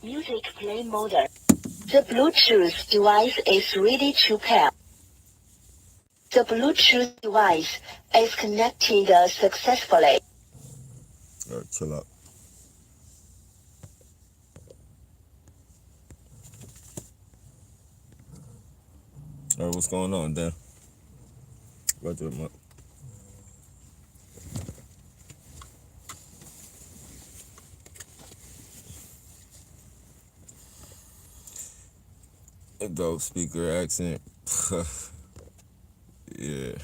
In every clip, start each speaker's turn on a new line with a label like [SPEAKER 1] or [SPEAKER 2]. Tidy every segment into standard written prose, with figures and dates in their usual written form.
[SPEAKER 1] Music play mode. The Bluetooth device is ready to pair. The Bluetooth device is connected successfully.
[SPEAKER 2] All right, chill out. All right, what's going on, Dan? Roger, Mark. A dope speaker accent. Yeah.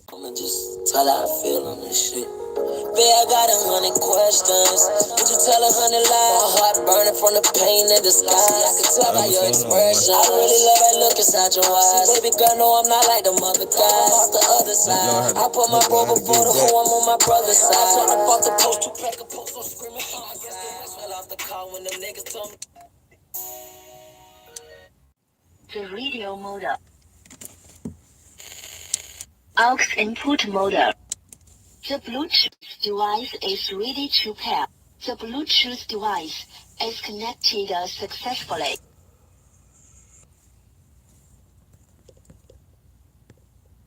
[SPEAKER 3] I'ma just tell how I feel on this shit. Babe, I got 100 questions. Could you tell 100 lies? My heart burning from the pain in the sky. I can tell by your expression. I really love that look inside your eyes. Baby girl, no, I'm not like them other guys. Off the other side, I put my bro before the hoe. I'm on my brother's side. I turned up off the post, 2-pack of post, I'm screaming. I guess the rest fell off the car when them niggas told me.
[SPEAKER 1] The radio mode. Aux input mode. The Bluetooth device is ready to pair. The Bluetooth device is connected successfully.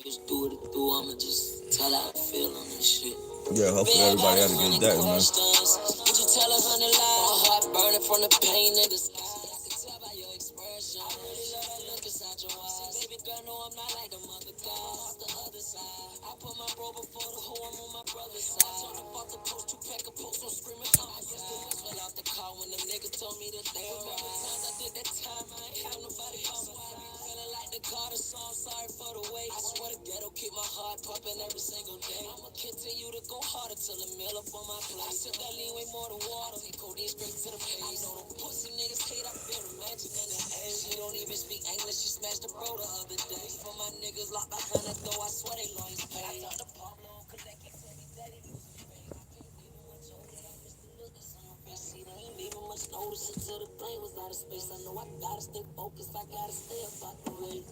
[SPEAKER 3] Just do what it do, I'ma just tell how I feel on this shit.
[SPEAKER 2] Yeah, hopefully everybody had a good day, man.
[SPEAKER 3] Would you tell 100 lies? My heart burning from the pain in the sky. I can tell by your expression. I really love that look inside your eyes. Baby girl, no, I'm not like them other guys. Off the other side, I put my bro before the hoe. I'm on my brother's side. I turned up off the post, 2-pack of post, I'm screaming. I guess the rest fell off the car when them niggas told me that they were right. Times I did that time, I ain't have nobody else. Feeling like the Carter song, sorry for the wait. I swear to ghetto, keep my heart pumping every single day. I'ma continue to go harder till the meal up on my plate. I sip that lean way more than water. Take codeine straight to the face. I know them pussy niggas hate, I feel imagining the hate. She don't even speak English, she smashed the bro the other day. For my niggas locked behind that door, I swear they lawyers pay. I talked to Pablo, collect, he tell me that he lose his faith. I can't leave him much over that, I miss the look that's on your face. See, they ain't leaving much notice until the plane was out of space. I know I gotta stay focused, I gotta stay up out the way.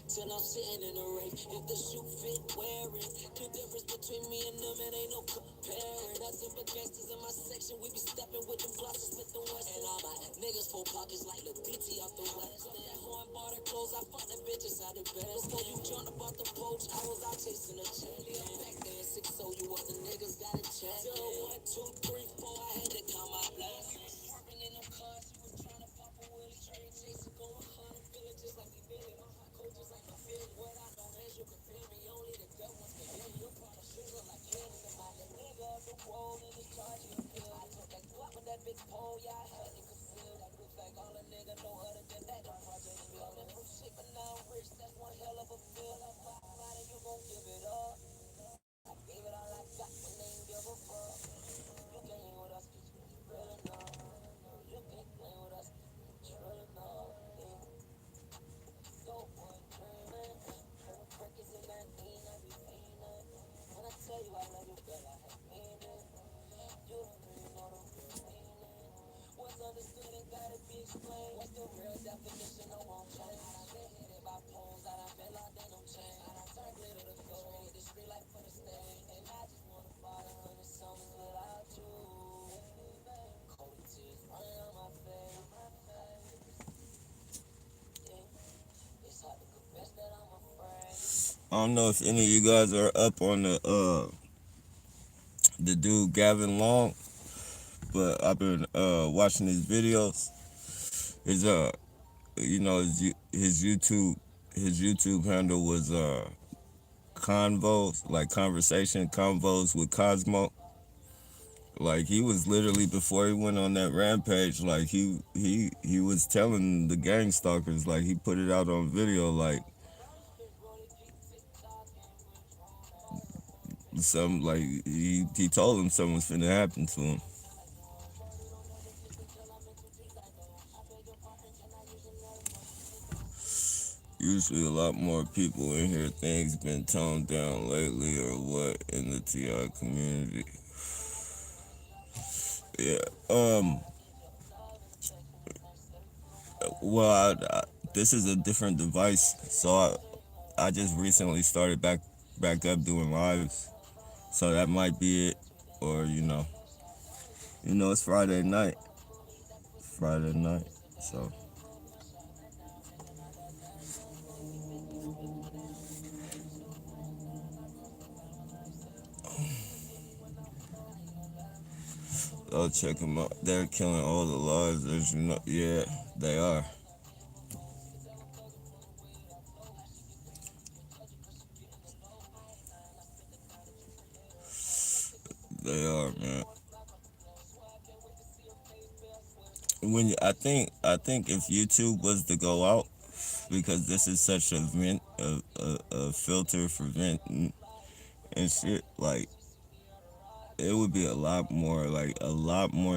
[SPEAKER 3] Till I'm sitting in a rave. If the shoe fit, wear it. The difference between me and them, it ain't no comparing. Nothing but gangsters in my section. We be stepping with them glosses, with the west. And all my niggas full pockets like the BT off the west. That horn bought her clothes, I fucked that bitch inside the bed. Before you jumped about the poach, I was out chasing a check. Back then, 6 so you other niggas got a check. 0, 1, 2, 3, 4, I had to count my blessings. Swerving in them cars, you was trying to pop a wheelie. Straight chasing, going hard, I'm feeling just like we did it. My heart cold just like my feeling. What I know is you can feel me, only the good ones can hear me. You're part of sugar like candy. The my nigga up the road and it's charging you pill. I took that Glock with that big pole, yeah, I had niggas feel. That looks like all a nigga know other than that. The project bill. Been from shit, but now I'm rich, that's one hell of a feel. I'm glad and you gon' give it up. I gave it all I got when they ain't give a fuck. You can't hang with us, cause you ain't real enough. You can't play with us, cause you ain't real enough. Dope boy dreaming, Perkins in that lean, I be feeling. When I tell you I love you, girl, I have mean it. You don't really know the real meaning. What's understood ain't gotta be explained. What's the real definition? No won't change. I done been hit by poles, I done been locked in them chains. I done turned glitter to gold, hit the street like for the stage. And I just wanna buy 100 summers without you. Cold tears running on my face. It's hard to confess that I'm afraid.
[SPEAKER 2] I don't know if any of you guys are up on the dude Gavin Long, but I've been watching his videos. His his YouTube handle was convos, like conversation convos with Cosmo. Like he was literally, before he went on that rampage, like he was telling the gang stalkers, like he put it out on video, like some, like he told him something was finna happen to him. Usually a lot more people in here. Things been toned down lately or what in the TI community. Yeah. Well, this is a different device, so I just recently started back up doing lives, so that might be it. or it's Friday night. Friday night. So I'll check them out. They're killing all the lives, as you know. Yeah, they are. They are, man. I think if YouTube was to go out, because this is such a vent, a filter for venting and shit, like it would be a lot more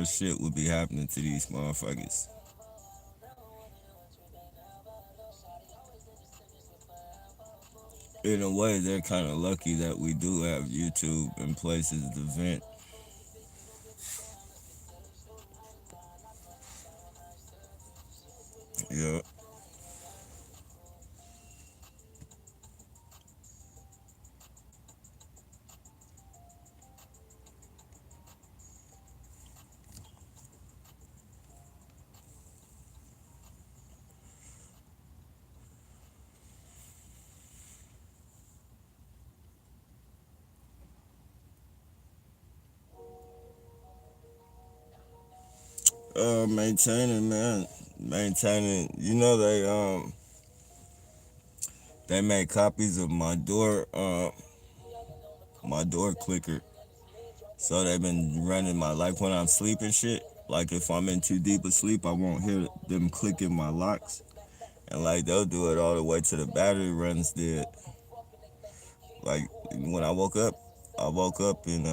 [SPEAKER 2] shit would be happening to these motherfuckers. In a way, they're kind of lucky that we do have YouTube and places to vent. Yeah. Maintaining, man. Maintaining. They made copies of my door clicker. So they've been running my, like when I'm sleeping shit. Like if I'm in too deep of sleep, I won't hear them clicking my locks. And like they'll do it all the way to the battery runs dead. Like when I woke up and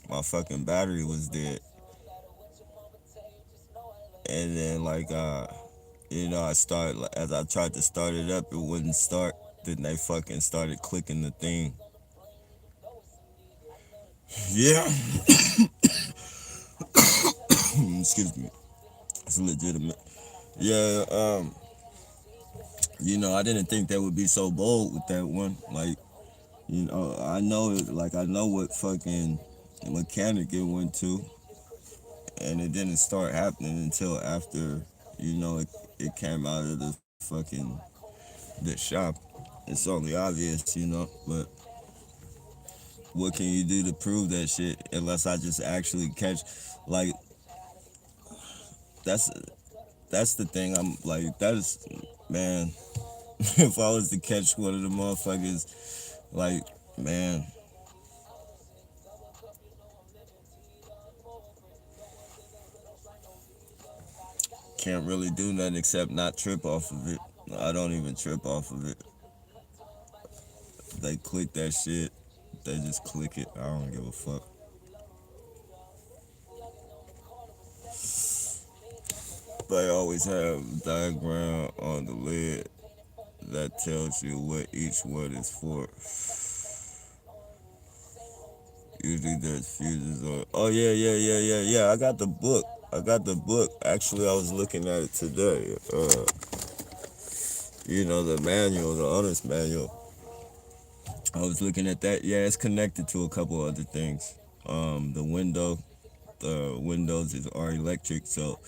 [SPEAKER 2] my fucking battery was dead. And then I started, as I tried to start it up, it wouldn't start. Then they fucking started clicking the thing. Yeah. Excuse me. It's legitimate. Yeah. I didn't think they would be so bold with that one. Like, I know what fucking mechanic it went to, and it didn't start happening until after, it came out of the shop. It's only obvious, but what can you do to prove that shit unless I just actually catch, like, that's that's the thing. I'm like, that is, man, if I was to catch one of the motherfuckers, like, man, can't really do nothing except not trip off of it. I don't even trip off of it. They click that shit. They just click it. I don't give a fuck. They always have a diagram on the lid that tells you what each one is for. Usually there's fuses on. Oh yeah, yeah, yeah, yeah, yeah. I got the book. Actually, I was looking at it today. The manual, the owner's manual. I was looking at that. Yeah, it's connected to a couple other things. The windows are electric, so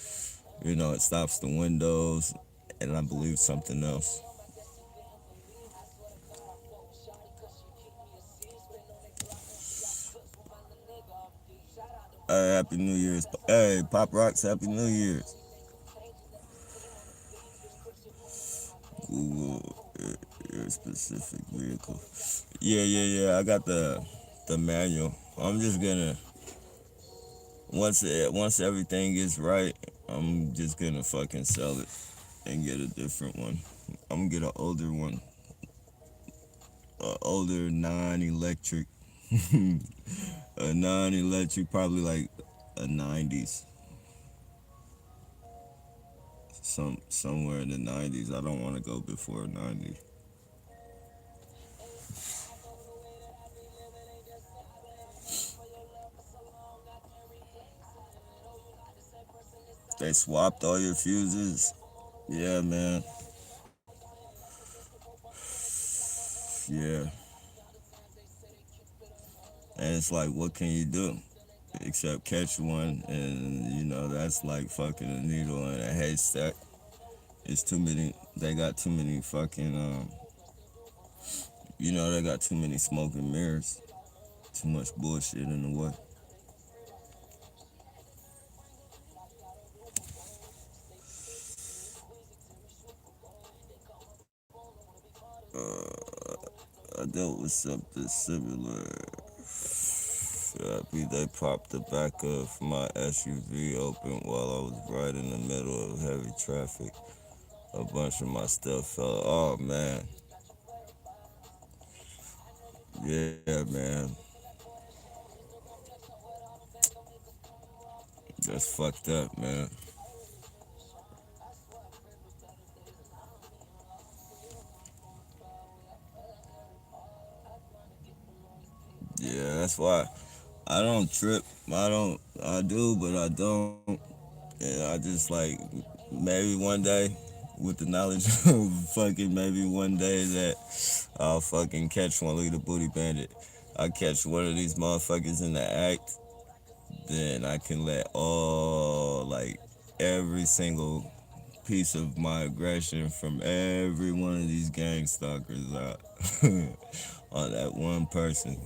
[SPEAKER 2] it stops the windows, and I believe something else. Hey, Happy New Year's. Hey, Pop Rocks, Happy New Year's. Google your specific vehicle. Yeah, yeah, yeah. I got the manual. I'm just gonna once everything is right, I'm just gonna fucking sell it and get a different one. I'm gonna get an older one, older non-electric, a non-electric, probably like a '90s, somewhere in the '90s. I don't want to go before '90. They swapped all your fuses. Yeah, man. Yeah. And it's like, what can you do except catch one? And that's like fucking a needle in a haystack. It's too many. They got too many fucking. They got too many smoke and mirrors. Too much bullshit in the way. I dealt with something similar. Happy they popped the back of my SUV open while I was right in the middle of heavy traffic. A bunch of my stuff fell. Oh man, yeah, man, that's fucked up, man. Yeah, that's why I don't trip. I do, but I don't. And I just like maybe one day, with the knowledge of fucking maybe one day that I'll fucking catch one. Look at the booty bandit. I catch one of these motherfuckers in the act, then I can let all like every single piece of my aggression from every one of these gang stalkers out on that one person.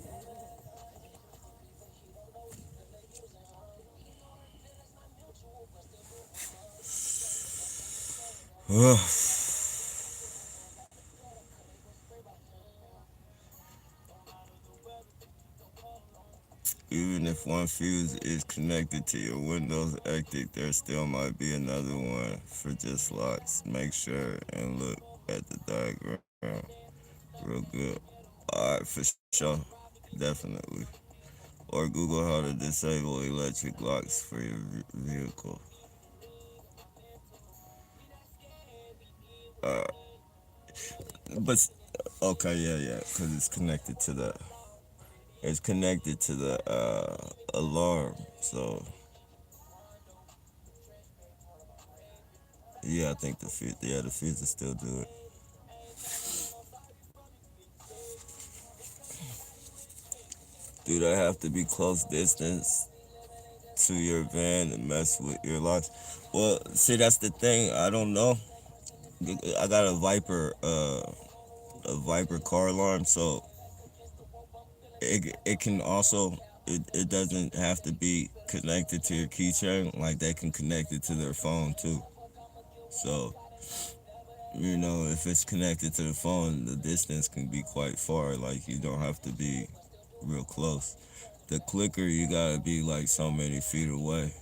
[SPEAKER 2] Even if one fuse is connected to your Windows Ectic, there still might be another one for just locks. Make sure and look at the diagram real good. Alright, for sure. Definitely. Or Google how to disable electric locks for your vehicle. Uh, but okay, yeah, because it's connected to the alarm. So yeah, I think the fuse will still do it. Do they have to be close distance to your van and mess with your locks? Well, see, that's the thing. I don't know. I got a Viper car alarm, so it can also it doesn't have to be connected to your keychain. Like they can connect it to their phone too. So if it's connected to the phone, the distance can be quite far. Like you don't have to be real close. The clicker, you gotta be like so many feet away.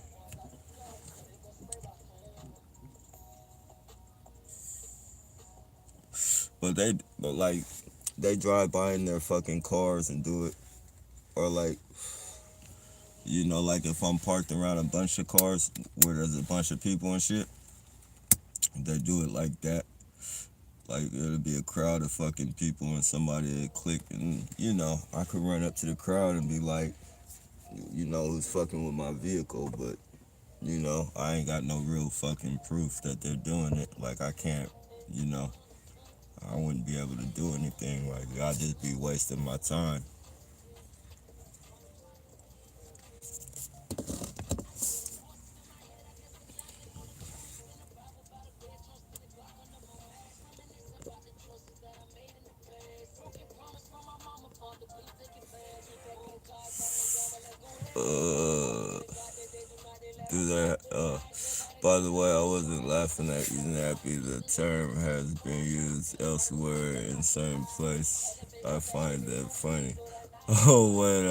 [SPEAKER 2] But like, they drive by in their fucking cars and do it, or like, like if I'm parked around a bunch of cars where there's a bunch of people and shit, they do it like that. Like it'll be a crowd of fucking people and somebody will click and I could run up to the crowd and be like, who's fucking with my vehicle, but I ain't got no real fucking proof that they're doing it. Like I can't, I wouldn't be able to do anything. Like I'd just be wasting my time. Uh, do that. By the way, I wasn't laughing at you, Nappy. The term has been used elsewhere in certain place. I find that funny. Oh, when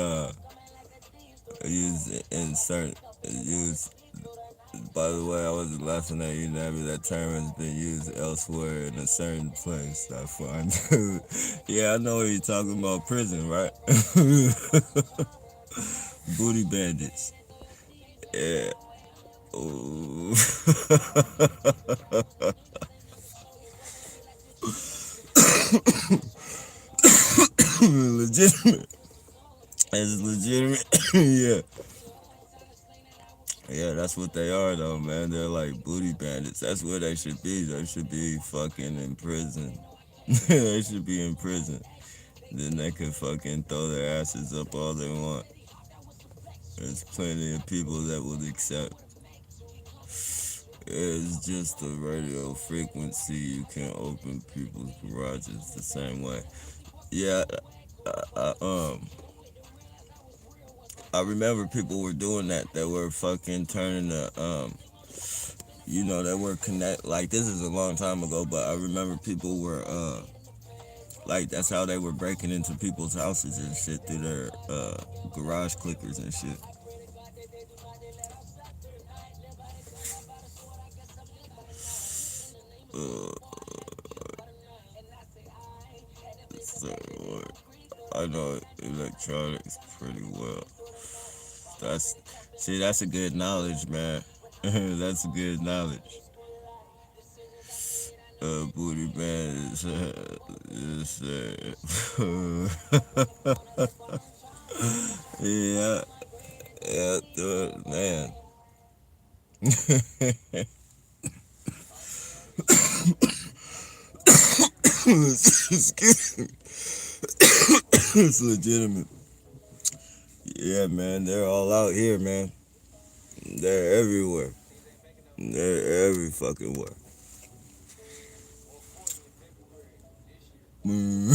[SPEAKER 2] used in certain used. By the way, I wasn't laughing at you, Nappy. That term has been used elsewhere in a certain place. I find. Yeah, I know what you're talking about. Prison, right? Booty bandits. Yeah. Ooh. Legitimate. It's legitimate. Yeah. Yeah, that's what they are though, man. They're like booty bandits. That's what they should be. They should be fucking in prison. They should be in prison. then they can fucking throw their asses up all they want. There's plenty of people that would accept. It's just a radio frequency. You can't open people's garages the same way. Yeah, I, I remember people were doing that. They were fucking turning they were connect. Like this is a long time ago, but I remember people were like that's how they were breaking into people's houses and shit through their garage clickers and shit. Uh, so, I know electronics pretty well. That's that's a good knowledge, man. That's a good knowledge. Booty man yeah, yeah, dude, man. Excuse me. It's legitimate. Yeah, man, they're all out here, man. They're everywhere. They're every fucking where. Mm.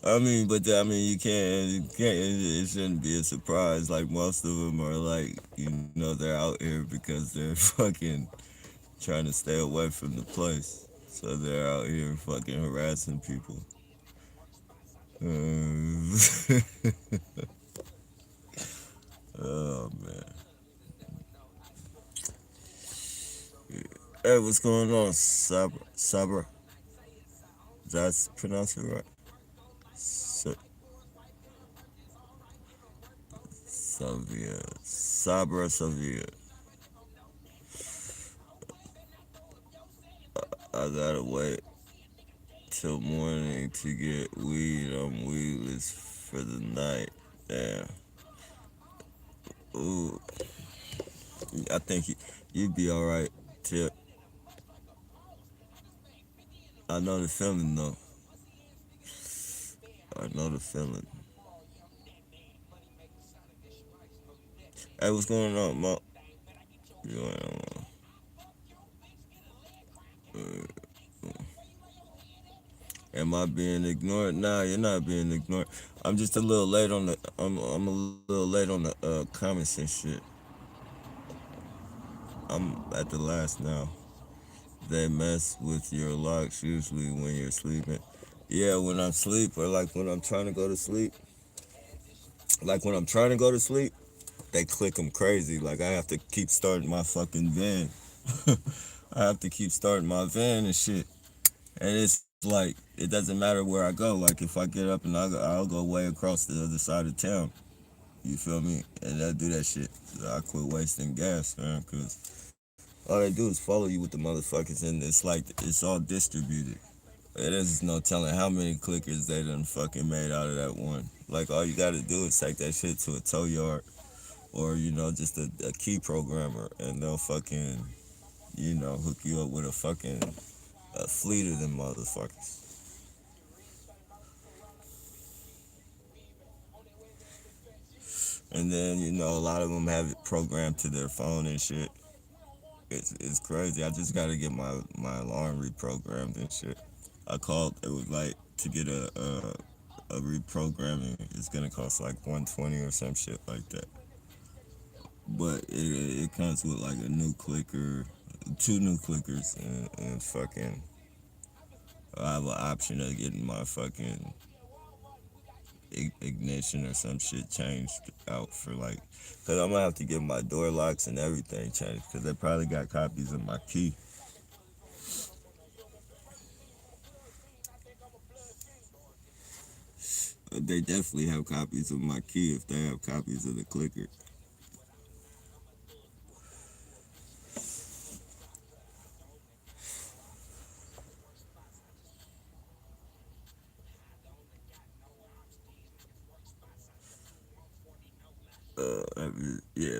[SPEAKER 2] I mean, but you can't. It shouldn't be a surprise. Like most of them are like, they're out here because they're fucking trying to stay away from the place. So they're out here fucking harassing people. Oh man. Hey, what's going on, Sabra? Sabra? That's pronounced it right. Savia. Sabra Savia. I gotta wait till morning to get weed. I'm weedless for the night. Damn. Ooh. I think you'd be alright, Tip. I know the feeling, though. I know the feeling. Hey, what's going on, Mo? You know, am I being ignored? Nah, you're not being ignored. I'm just a little late on the. I'm a little late on the comments and shit. I'm at the last now. They mess with your locks usually when you're sleeping. Yeah, when I'm asleep or like when I'm trying to go to sleep. Like when I'm trying to go to sleep, they click them crazy. Like I have to keep starting my fucking van. I have to keep starting my van and shit. And it's like it doesn't matter where I go. Like if I get up and I'll go way across the other side of town. You feel me? And I do that shit. So I quit wasting gas, man. Cause all they do is follow you with the motherfuckers, and it's like it's all distributed. There's no telling how many clickers they done fucking made out of that one. Like all you gotta do is take that shit to a tow yard or just a key programmer, and they'll fucking hook you up with a fleet of them motherfuckers. And then a lot of them have it programmed to their phone and shit. It's crazy. I just gotta get my alarm reprogrammed and shit. I called. It was like to get a reprogramming. It's gonna cost like 120 or some shit like that. But it comes with like a new clicker, two new clickers, and fucking. I have an option of getting my fucking ignition or some shit changed out for like, cause I'm gonna have to get my door locks and everything changed, cause they probably got copies of my key. They definitely have copies of my key if they have copies of the clicker. Yeah.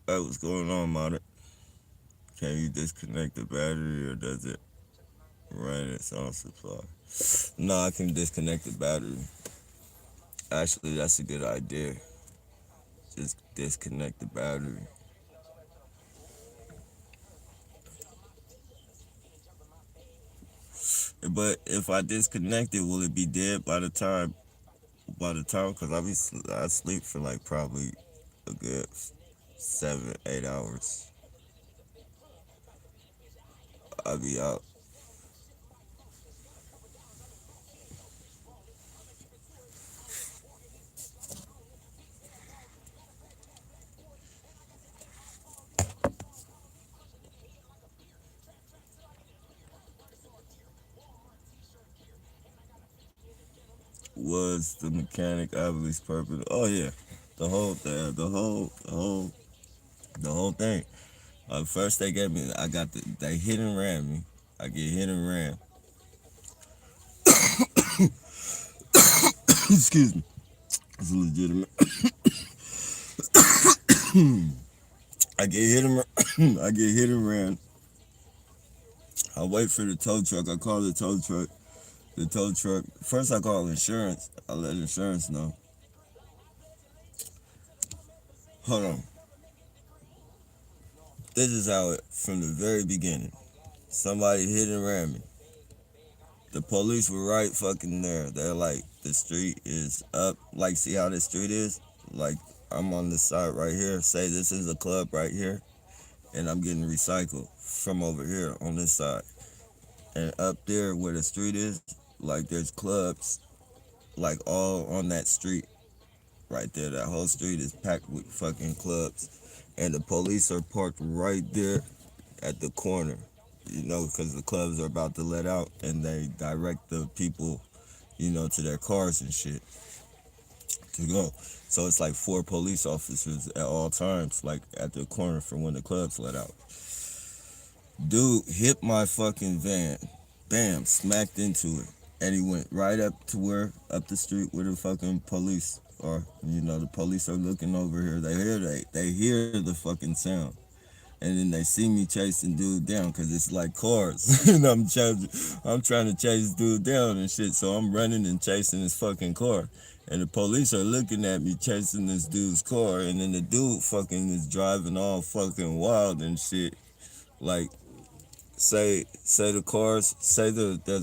[SPEAKER 2] Hey, what's going on, Monitor? Can you disconnect the battery or does it Right, it's on supply. No, I can disconnect the battery. Actually, that's a good idea. Just disconnect the battery. But if I disconnect it, will it be dead by the time? Cause I sleep for like probably a good 7, 8 hours. I'll be out. Was the mechanic obviously purpose? Oh yeah, the whole thing, the whole thing. First they gave me, they hit and ran me. I get hit and ran. Excuse me. It's legitimate. I get hit and I get hit and ran. I wait for the tow truck. I call the tow truck. The tow truck. First I call insurance. I let insurance know. Hold on. This is how it from the very beginning. Somebody hit and ran me. The police were right fucking there. They're like, the street is up. Like, see how this street is? Like, I'm on this side right here. Say this is a club right here. And I'm getting recycled from over here on this side. And up there where the street is, like, there's clubs, like, all on that street right there. That whole street is packed with fucking clubs. And the police are parked right there at the corner. You know, because the clubs are about to let out and they direct the people, you know, to their cars and shit to go. So it's like 4 police officers at all times, like at the corner for when the clubs let out. Dude hit my fucking van. Bam, smacked into it. And he went right up to up the street where the fucking police are. You know, the police are looking over here. They hear the fucking sound. And then they see me chasing dude down because it's like cars. And I'm trying to chase dude down and shit. So I'm running and chasing his fucking car. And the police are looking at me chasing this dude's car. And then the dude fucking is driving all fucking wild and shit. Like, say there's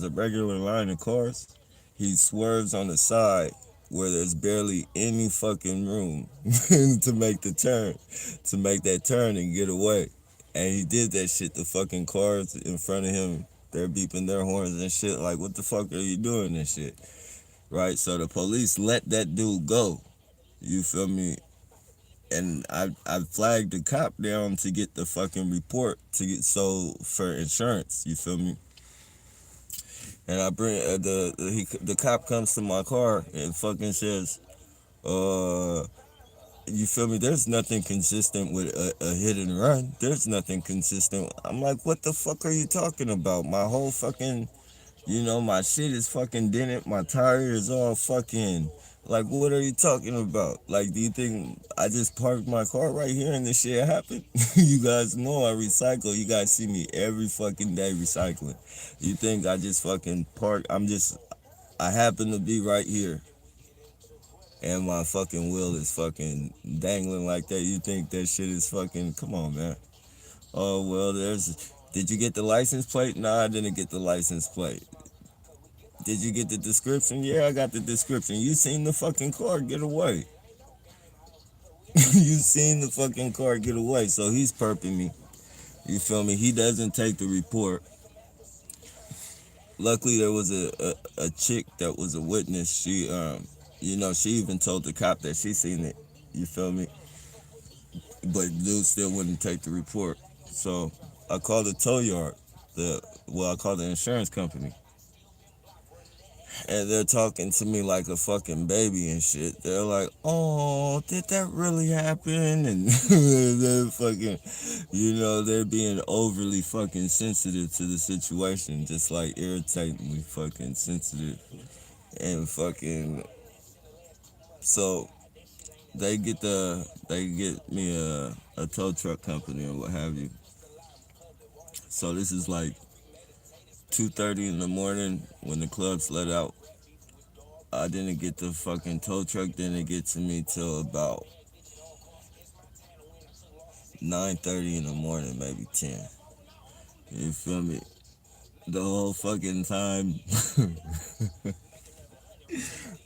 [SPEAKER 2] a regular line of cars. He swerves on the side where there's barely any fucking room to make that turn and get away. And he did that shit. The fucking cars in front of him, they're beeping their horns and shit. Like, what the fuck are you doing and shit? Right? So the police let that dude go. You feel me? And I flagged the cop down to get the fucking report for insurance. You feel me? And I bring the cop comes to my car and fucking says, you feel me? There's nothing consistent with a hit and run. There's nothing consistent. I'm like, what the fuck are you talking about? My whole fucking, you know, my shit is fucking dented. My tire is all fucking, like, what are you talking about? Like, do you think I just parked my car right here and this shit happened? You guys know I recycle. You guys see me every fucking day recycling. You think I just fucking park? I happen to be right here. And my fucking wheel is fucking dangling like that. You think that shit is fucking, come on, man. Oh, well, did you get the license plate? Nah, I didn't get the license plate. Did you get the description? Yeah, I got the description. You seen the fucking car get away. You seen the fucking car get away. So he's perping me. You feel me? He doesn't take the report. Luckily, there was a chick that was a witness. She, you know, she even told the cop that she seen it. You feel me? But dude still wouldn't take the report. So I called the tow yard. I called the insurance company. And they're talking to me like a fucking baby and shit. They're like, oh, did that really happen? And they're fucking, you know, they're being overly fucking sensitive to the situation. Just like irritatingly fucking sensitive. And fucking, so they get me a tow truck company or what have you. So this is like 2:30 in the morning when the clubs let out. I didn't get the fucking tow truck. Didn't get to me till about 9:30 in the morning, maybe 10. You feel me? The whole fucking time,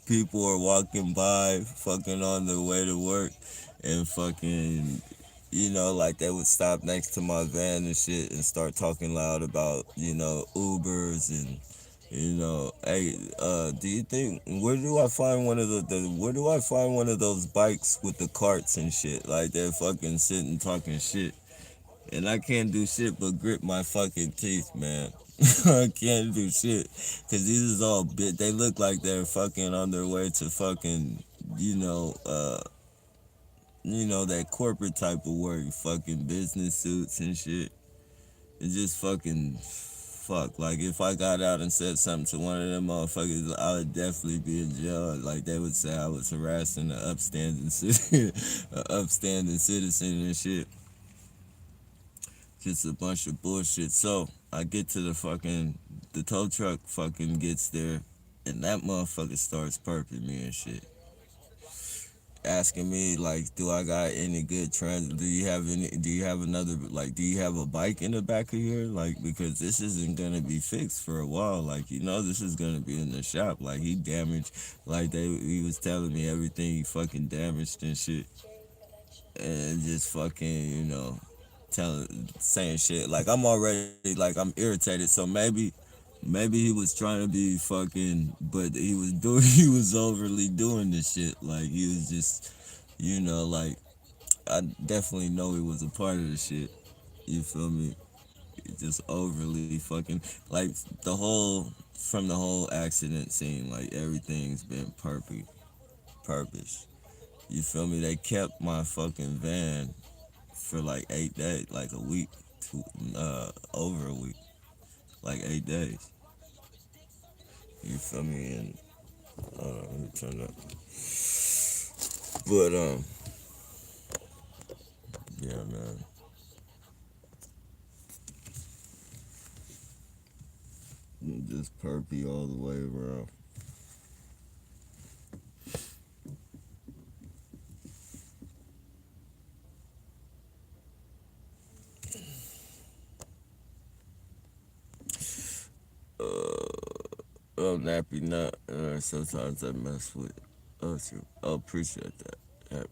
[SPEAKER 2] people are walking by, fucking on their way to work, and fucking, like they would stop next to my van and shit and start talking loud about, Ubers and, hey, do you think where do I find one of where do I find one of those bikes with the carts and shit? Like they're fucking sitting talking shit. And I can't do shit but grit my fucking teeth, man. I can't do shit. Cause these is all bit. They look like they're fucking on their way to fucking, you know, uh, that corporate type of work, fucking business suits and shit. And just fucking fuck. Like if I got out and said something to one of them motherfuckers, I would definitely be in jail. Like they would say I was harassing an upstanding citizen, upstanding citizen and shit. Just a bunch of bullshit. So I get to the tow truck fucking gets there, and that motherfucker starts perping me and shit. Asking me like, do I got any good do you have another, like, do you have a bike in the back of here? Like, because this isn't gonna be fixed for a while. Like, this is gonna be in the shop. Like, he damaged, like, he was telling me everything he fucking damaged and shit. And just fucking, saying shit. Like I'm already like I'm irritated. So maybe he was trying to be fucking, but he was doing he was overly doing this shit. Like he was just, like I definitely know he was a part of the shit. You feel me? Just overly fucking like from the whole accident scene. Like everything's been perfect, purpose. You feel me? They kept my fucking van for like 8 days, like a week, over a week, like 8 days. You feel me? And hold on, let me turn up. But yeah, man. Just perpy all the way around. Oh, nappy nut. Sometimes I mess with. Oh, shoot. Oh, appreciate that. Yep.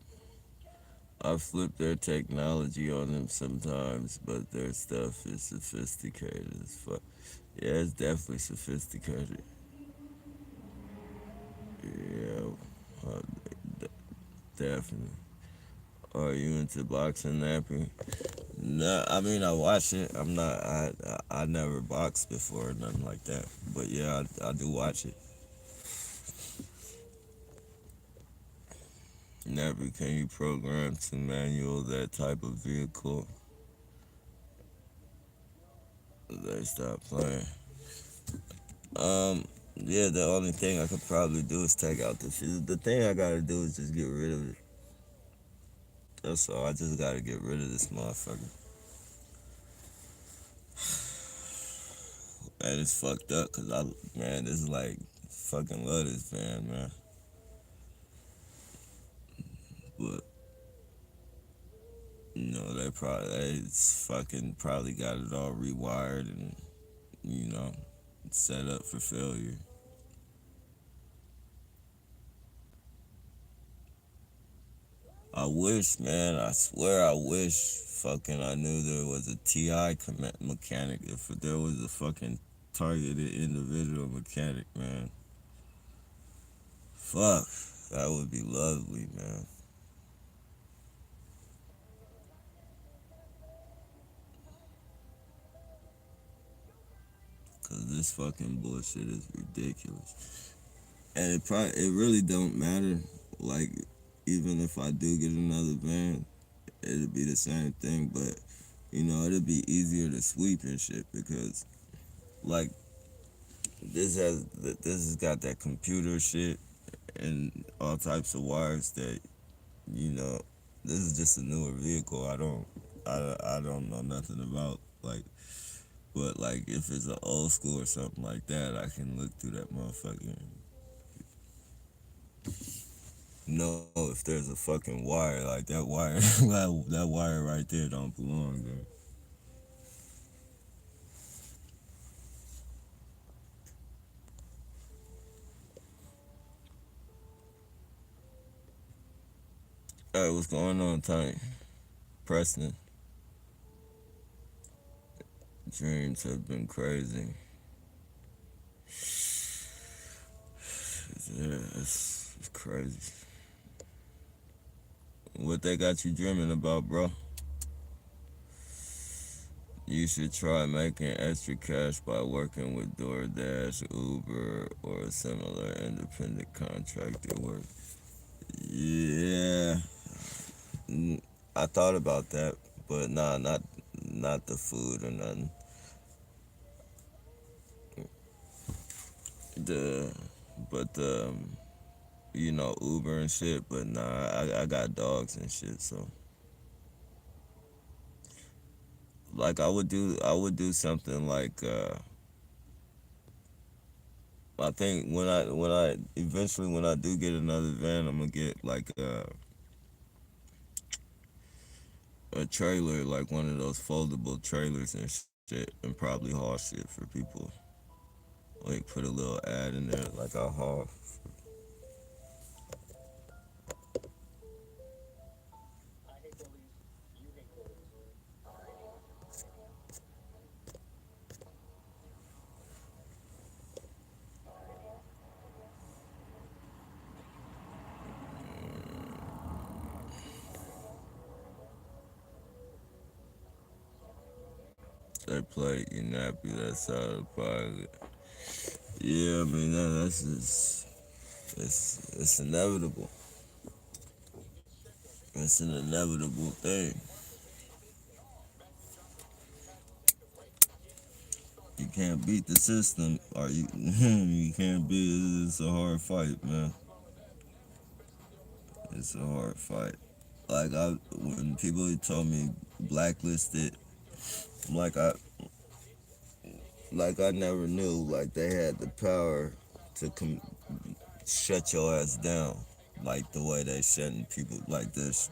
[SPEAKER 2] I flip their technology on them sometimes, but their stuff is sophisticated as fuck. Yeah, it's definitely sophisticated. Yeah, uh, d- definitely. Are you into boxing, nappy? No, I mean I watch it. I'm not. I never boxed before or nothing like that. But yeah, I do watch it. Never can you program to manual that type of vehicle. They stop playing. Um, yeah, the only thing I could probably do is take out the fuse. The thing I gotta do is just get rid of it. That's all. I just gotta get rid of this motherfucker. Man, it's fucked up because man, this is like, fucking love this van, man. But, they fucking probably got it all rewired and, you know, set up for failure. I wish, man, I swear I wish fucking I knew there was a TI mechanic, if there was a fucking targeted individual mechanic, man. Fuck, that would be lovely, man. Cause this fucking bullshit is ridiculous. And it really don't matter, like, even if I do get another van, it'll be the same thing, but, it'll be easier to sweep and shit because, like, this has got that computer shit and all types of wires that, you know this is just a newer vehicle. I don't know nothing about, like, But like if it's an old school or something like that, I can look through that motherfucker and know if there's a fucking wire. Like that wire, that wire right there don't belong there. Hey, what's going on, Tony? Preston. Dreams have been crazy. Yeah, it's crazy. What they got you dreaming about, bro? You should try making extra cash by working with DoorDash, Uber, or similar independent contractor work. Yeah, I thought about that, but nah, not the food or nothing. The but Uber and shit. But nah, I got dogs and shit, so like I would do something like I think when I eventually when I do get another van, I'm gonna get like a trailer, like one of those foldable trailers and shit, and probably haul shit for people. Like put a little ad in there, like I haul. They play you nappy that side of the pocket. Yeah, I mean that's just it's inevitable. It's an inevitable thing. You can't beat the system, or you you can't beat it. It's a hard fight, man. It's a hard fight. When people told me blacklisted, like I I never knew like they had the power to shut your ass down, like the way they shutting people like this.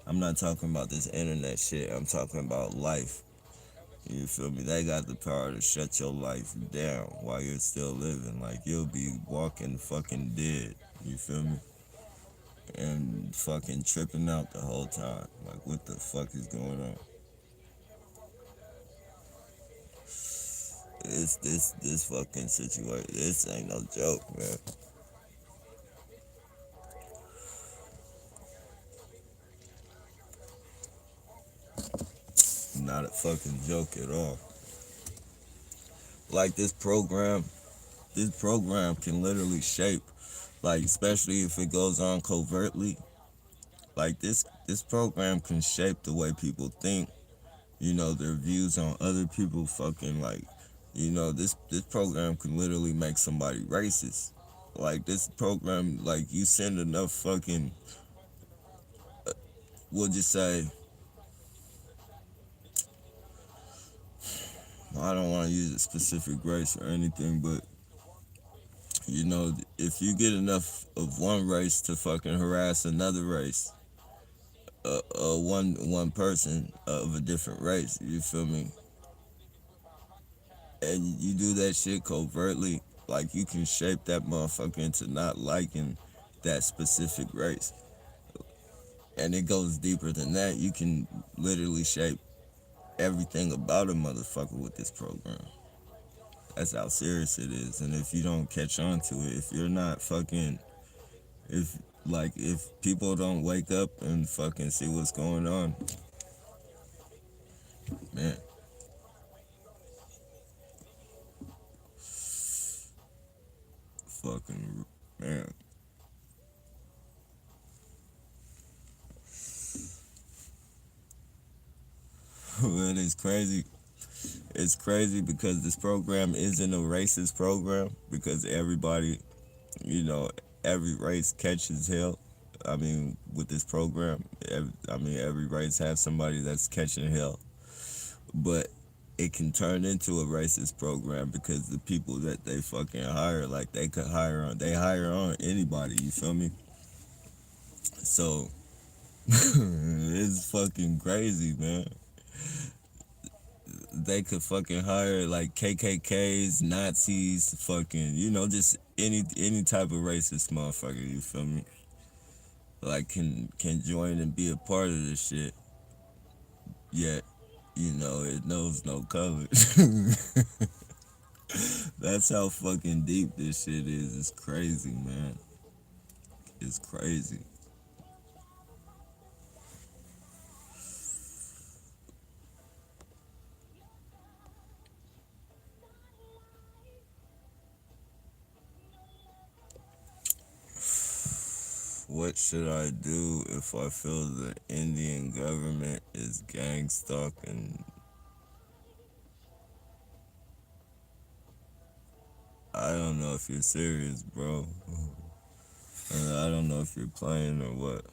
[SPEAKER 2] I'm not talking about this internet shit. I'm talking about life. You feel me? They got the power to shut your life down while you're still living. Like you'll be walking fucking dead. You feel me? And fucking tripping out the whole time. Like what the fuck is going on? This fucking situation. This ain't no joke, man. Not a fucking joke at all. Like this program can literally shape, like especially if it goes on covertly. Like this program can shape the way people think. Their views on other people. Fucking like, this program can literally make somebody racist. Like this program, like you send enough fucking, we'll just say, I don't want to use a specific race or anything, but if you get enough of one race to fucking harass another race, one person of a different race, you feel me? And you do that shit covertly, like you can shape that motherfucker into not liking that specific race. And it goes deeper than that. You can literally shape everything about a motherfucker with this program. That's how serious it is. And if you don't catch on to it, if you're not fucking, if people don't wake up and fucking see what's going on, man, fucking, man. Man, it's crazy. It's crazy because this program isn't a racist program because everybody, you know, every race catches hell. I mean, with this program, every race has somebody that's catching hell. But it can turn into a racist program because the people that they fucking hire, like they hire on anybody, you feel me? So it's fucking crazy, man. They could fucking hire like KKKs, Nazis, fucking, just any type of racist motherfucker, you feel me? Like can join and be a part of this shit. Yet, it knows no color. That's how fucking deep this shit is. It's crazy, man. It's crazy. What should I do if I feel the Indian government is gang stalking? I don't know if you're serious, bro. I don't know if you're playing or what.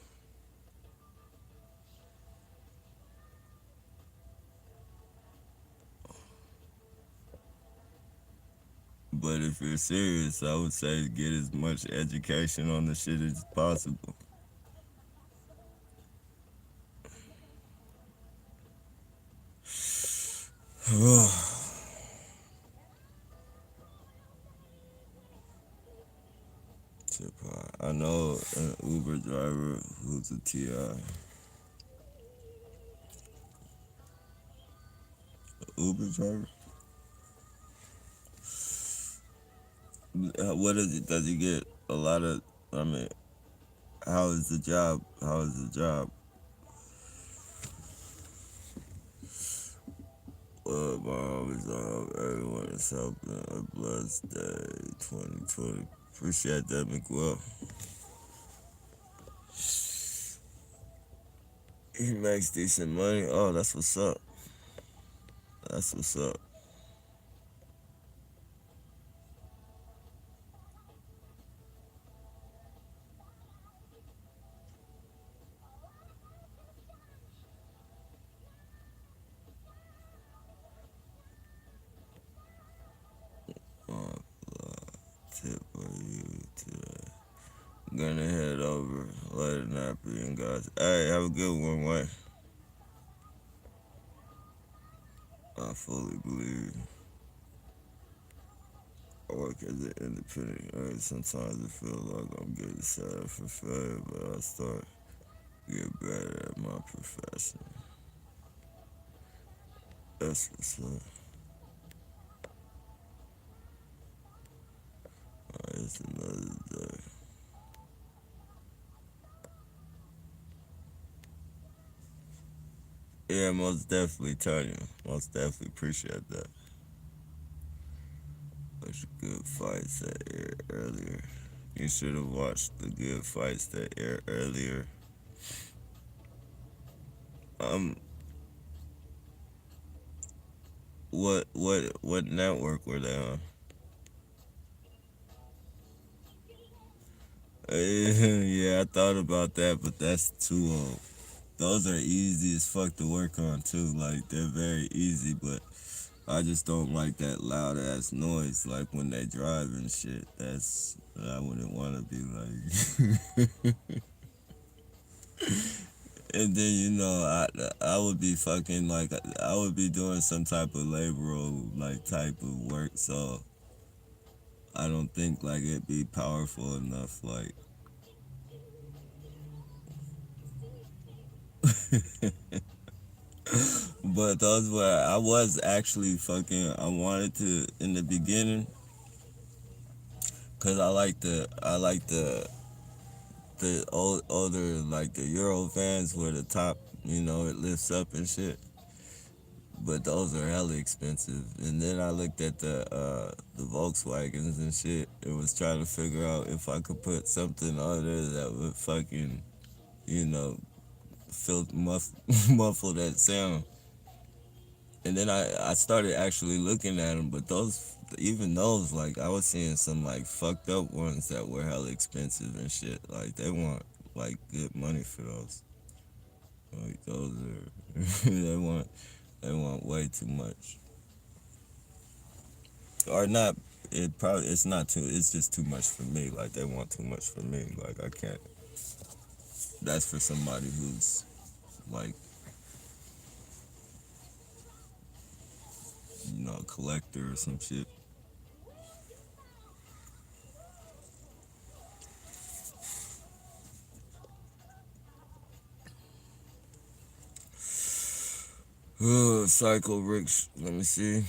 [SPEAKER 2] But if you're serious, I would say get as much education on the shit as possible. I know an Uber driver who's a TI. Uber driver? What is it? Does he get a lot of? I mean, how is the job? How is the job? My always everyone is helping. A blessed day, 2020. Appreciate that, McWell. He makes decent money. Oh, that's what's up. That's what's up. Tip for you today. Gonna head over later, nappy and guys. Hey, have a good one, Way. I fully believe. I work as an independent artist. Sometimes it feels like I'm getting sad for failure, but I start to get better at my profession. That's what's up. Alright, it's another day. Yeah, most definitely, Tanya. Most definitely appreciate that. Those good fights that aired earlier. You should have watched the good fights that aired earlier. Um, what network were they on? Yeah, I thought about that, but that's too old. Those are easy as fuck to work on too. Like they're very easy, but I just don't like that loud ass noise. Like when they drive and shit. That's I wouldn't want to be like. And then I would be fucking like I would be doing some type of labor like type of work, so I don't think like it'd be powerful enough. Like, but those were I was actually fucking I wanted to in the beginning, cause I like the older like the Euro vans where the top it lifts up and shit. But those are hella expensive. And then I looked at the Volkswagens and shit. It was trying to figure out if I could put something on there that would fucking, you know, muffle that sound. And then I started actually looking at them, but even those, like, I was seeing some, like, fucked up ones that were hella expensive and shit. Like, they want, like, good money for those. Like, those are, they want way too much. or not. It's not too. It's just too much for me. Like they want too much for me. Like I can't. That's for somebody who's like a collector or some shit. Psycho Ricks. Let me see.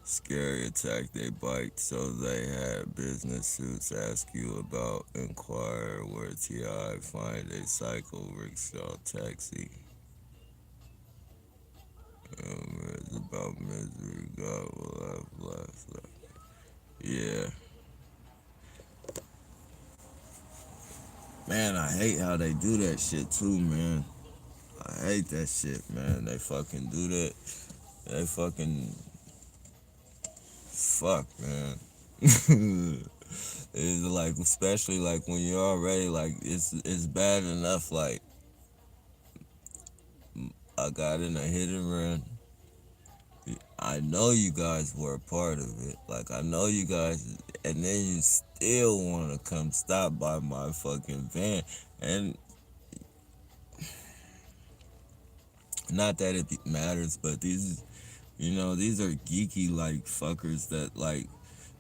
[SPEAKER 2] Scary attack they bite, so they had business suits ask you about, inquire where T.I. find a Psycho Rickshaw taxi. It's about misery, God will have life. Yeah. Man, I hate how they do that shit too, man. I hate that shit, man. They fucking do that. They fucking fuck, man. It's like, especially like when you're already like, it's bad enough. Like I got in a hit and run. I know you guys were a part of it. Like I know you guys, and then you still want to come stop by my fucking van, and not that it matters, but these are geeky like fuckers that like,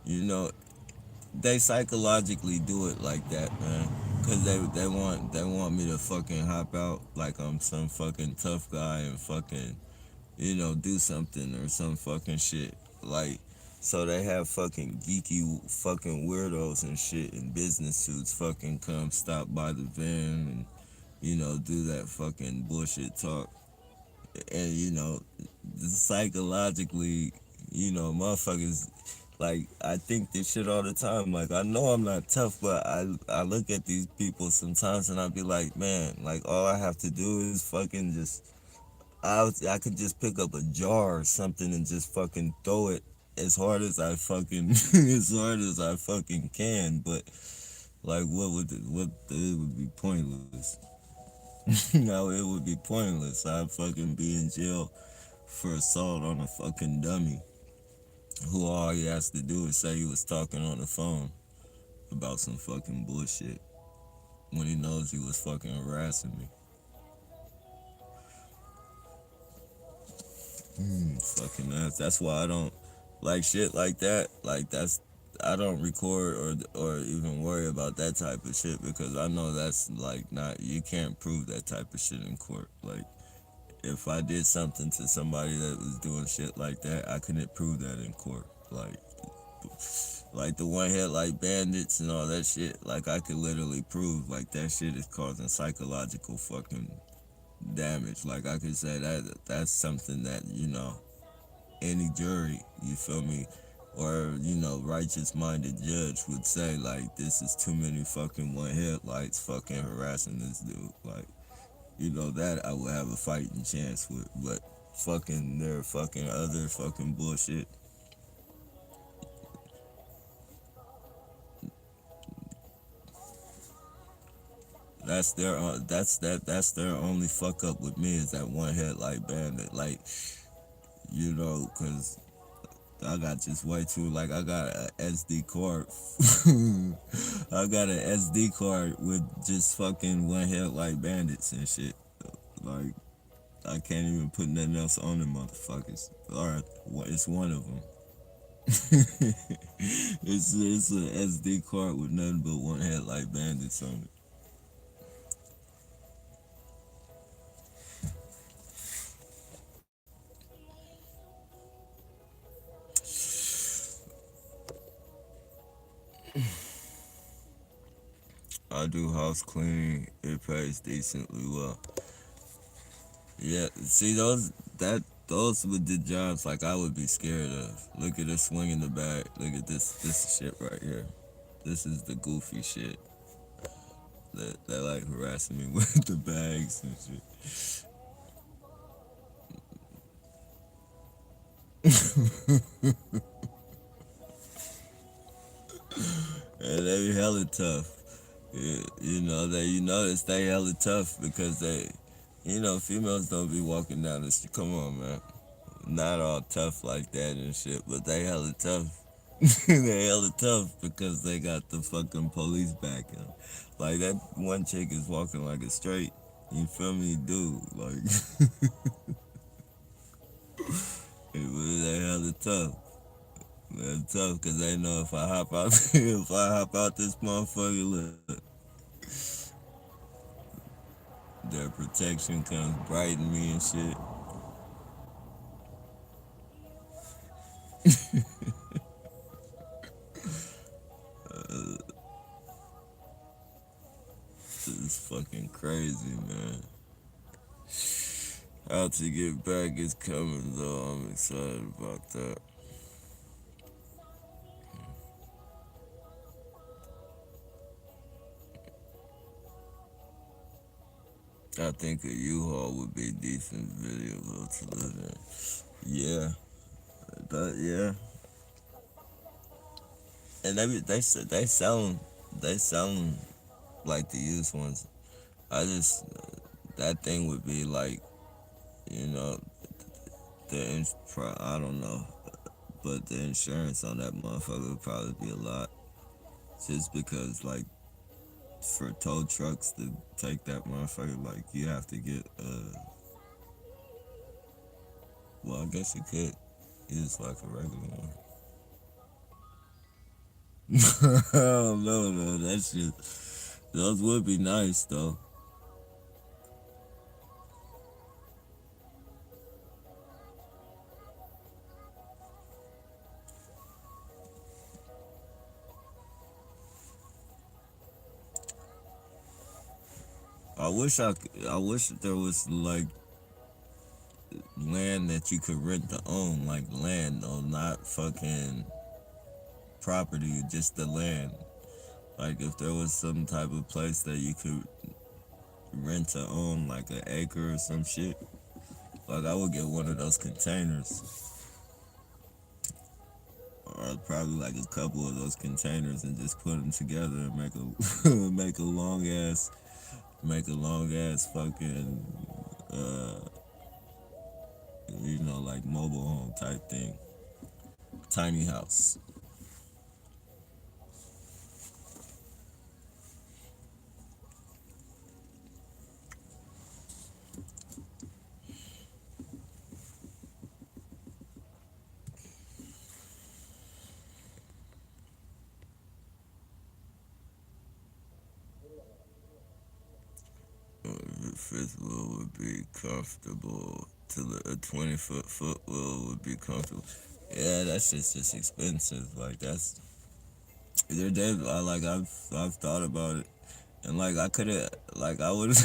[SPEAKER 2] you know, they psychologically do it like that, man. Cause they want me to fucking hop out like I'm some fucking tough guy and fucking, do something or some fucking shit. Like, so they have fucking geeky fucking weirdos and shit in business suits fucking come stop by the van and, do that fucking bullshit talk. And, psychologically, motherfuckers, like, I think this shit all the time. Like, I know I'm not tough, but I look at these people sometimes and I be like, man, like, all I have to do is fucking just I could just pick up a jar or something and just fucking throw it as hard as I fucking as hard as I fucking can. But like, it would be pointless. No, it would be pointless. I'd fucking be in jail for assault on a fucking dummy who all he has to do is say he was talking on the phone about some fucking bullshit when he knows he was fucking harassing me. Fucking ass. That's why I don't like shit like that. Like I don't record or even worry about that type of shit because I know that's like not you can't prove that type of shit in court. Like if I did something to somebody that was doing shit like that, I couldn't prove that in court. Like the one hit like bandits and all that shit. Like I could literally prove like that shit is causing psychological fucking damage. Like I could say that's something that any jury, you feel me, or righteous minded judge would say like this is too many fucking one headlights fucking harassing this dude. Like that I would have a fighting chance with, but fucking their fucking other fucking bullshit. That's their only fuck up with me is that one headlight bandit. Like cause I got just way too like I got a SD card. I got an SD card with just fucking one headlight bandits and shit. Like I can't even put nothing else on them motherfuckers. Or it's one of them. It's an SD card with nothing but one headlight bandits on it. I do house cleaning. It pays decently well. Yeah, see those would the jobs like I would be scared of. Look at this swing in the back. Look at this shit right here. This is the goofy shit that like harassing me with the bags and shit. And they be hella tough. Yeah, you notice they hella tough because they females don't be walking down the street. Come on, man. Not all tough like that and shit, but they hella tough. They hella tough because they got the fucking police backing. Like that one chick is walking like a straight. You feel me, dude? Like they hella tough. They're tough because they know if I hop out, if I hop out this motherfucker, look, their protection comes brighten me and shit. It's fucking crazy, man. How to get back is coming though. I'm excited about that. I think a U-Haul would be decent video though to live in. Yeah, yeah. And they selling like the used ones. I just that thing would be like, you know, I don't know, but the insurance on that motherfucker would probably be a lot. Just because like for tow trucks to take that motherfucker, like you have to get well, I guess you could use like a regular one. I don't know, though. That shit, those would be nice though. I wish there was like land that you could rent to own, like land though, not fucking property, just the land. Like if there was some type of place that you could rent to own, like an acre or some shit. Like I would get one of those containers, or probably like a couple of those containers, and just put them together and make a make a long ass fucking uh like mobile home type thing, tiny house. The fifth wheel would be comfortable. A 20-foot wheel would be comfortable. Yeah, that shit's just expensive. Like that's they're dead. I've thought about it, and like I could have like I would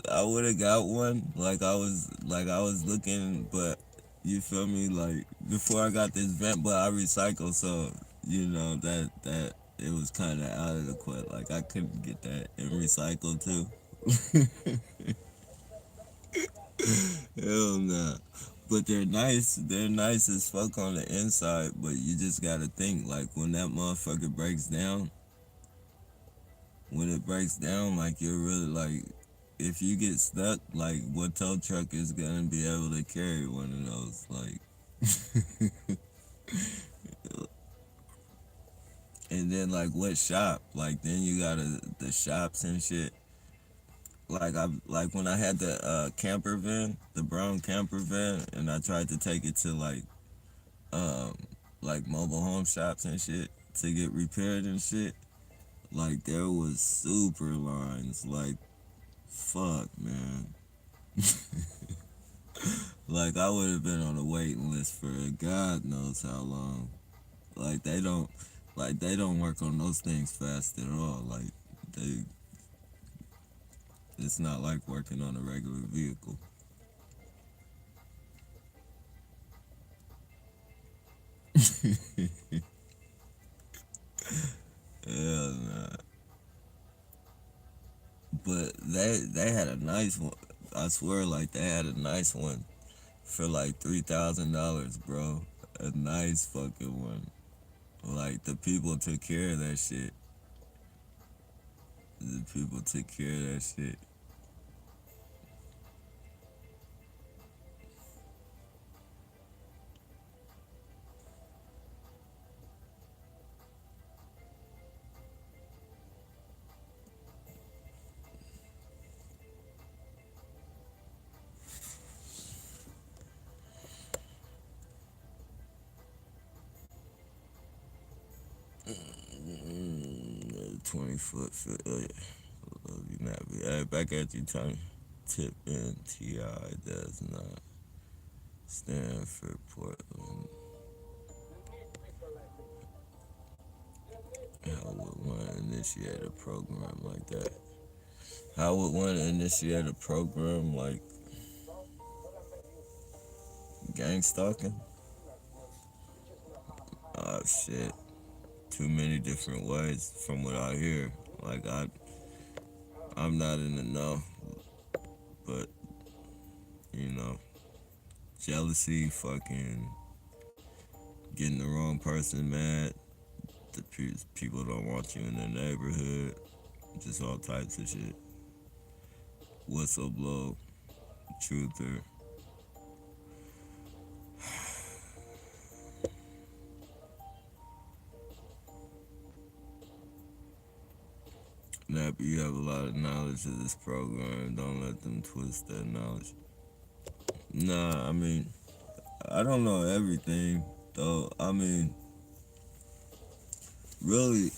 [SPEAKER 2] I would have got one. I was looking, but you feel me? Like before I got this vent, but I recycle, so that it was kind of out of the question. Like I couldn't get that and recycle too. Hell nah. But they're nice. They're nice as fuck on the inside. But you just gotta think, like when that motherfucker breaks down, when it breaks down, like you're really like, if you get stuck, like what tow truck is gonna be able to carry one of those? Like, and then like what shop? Like then you gotta the shops and shit. Like when I had the camper van, the brown camper van, and I tried to take it to um like mobile home shops and shit to get repaired and shit. Like there was super lines. Like fuck, man. Like I would have been on a waiting list for God knows how long. Like they don't work on those things fast at all. Like they it's not like working on a regular vehicle. Hell nah. But they had a nice one. I swear, like they had a nice one for like $3,000, bro. A nice fucking one. Like the people took care of that shit. The people took care of that shit. 20 foot. Love you, Nappy. Hey, back at you, Tony. Tip NTI does not stand for Portland. How would one initiate a program like that? How would one initiate a program like gang stalking? Oh shit. Too many different ways from what I hear. Like I'm not in the know, but you know, jealousy, fucking getting the wrong person mad. The people don't want you in their neighborhood. Just all types of shit. Whistleblow, truther. Nappy, you have a lot of knowledge of this program. Don't let them twist that knowledge. Nah, I mean, I don't know everything, though. I mean, really,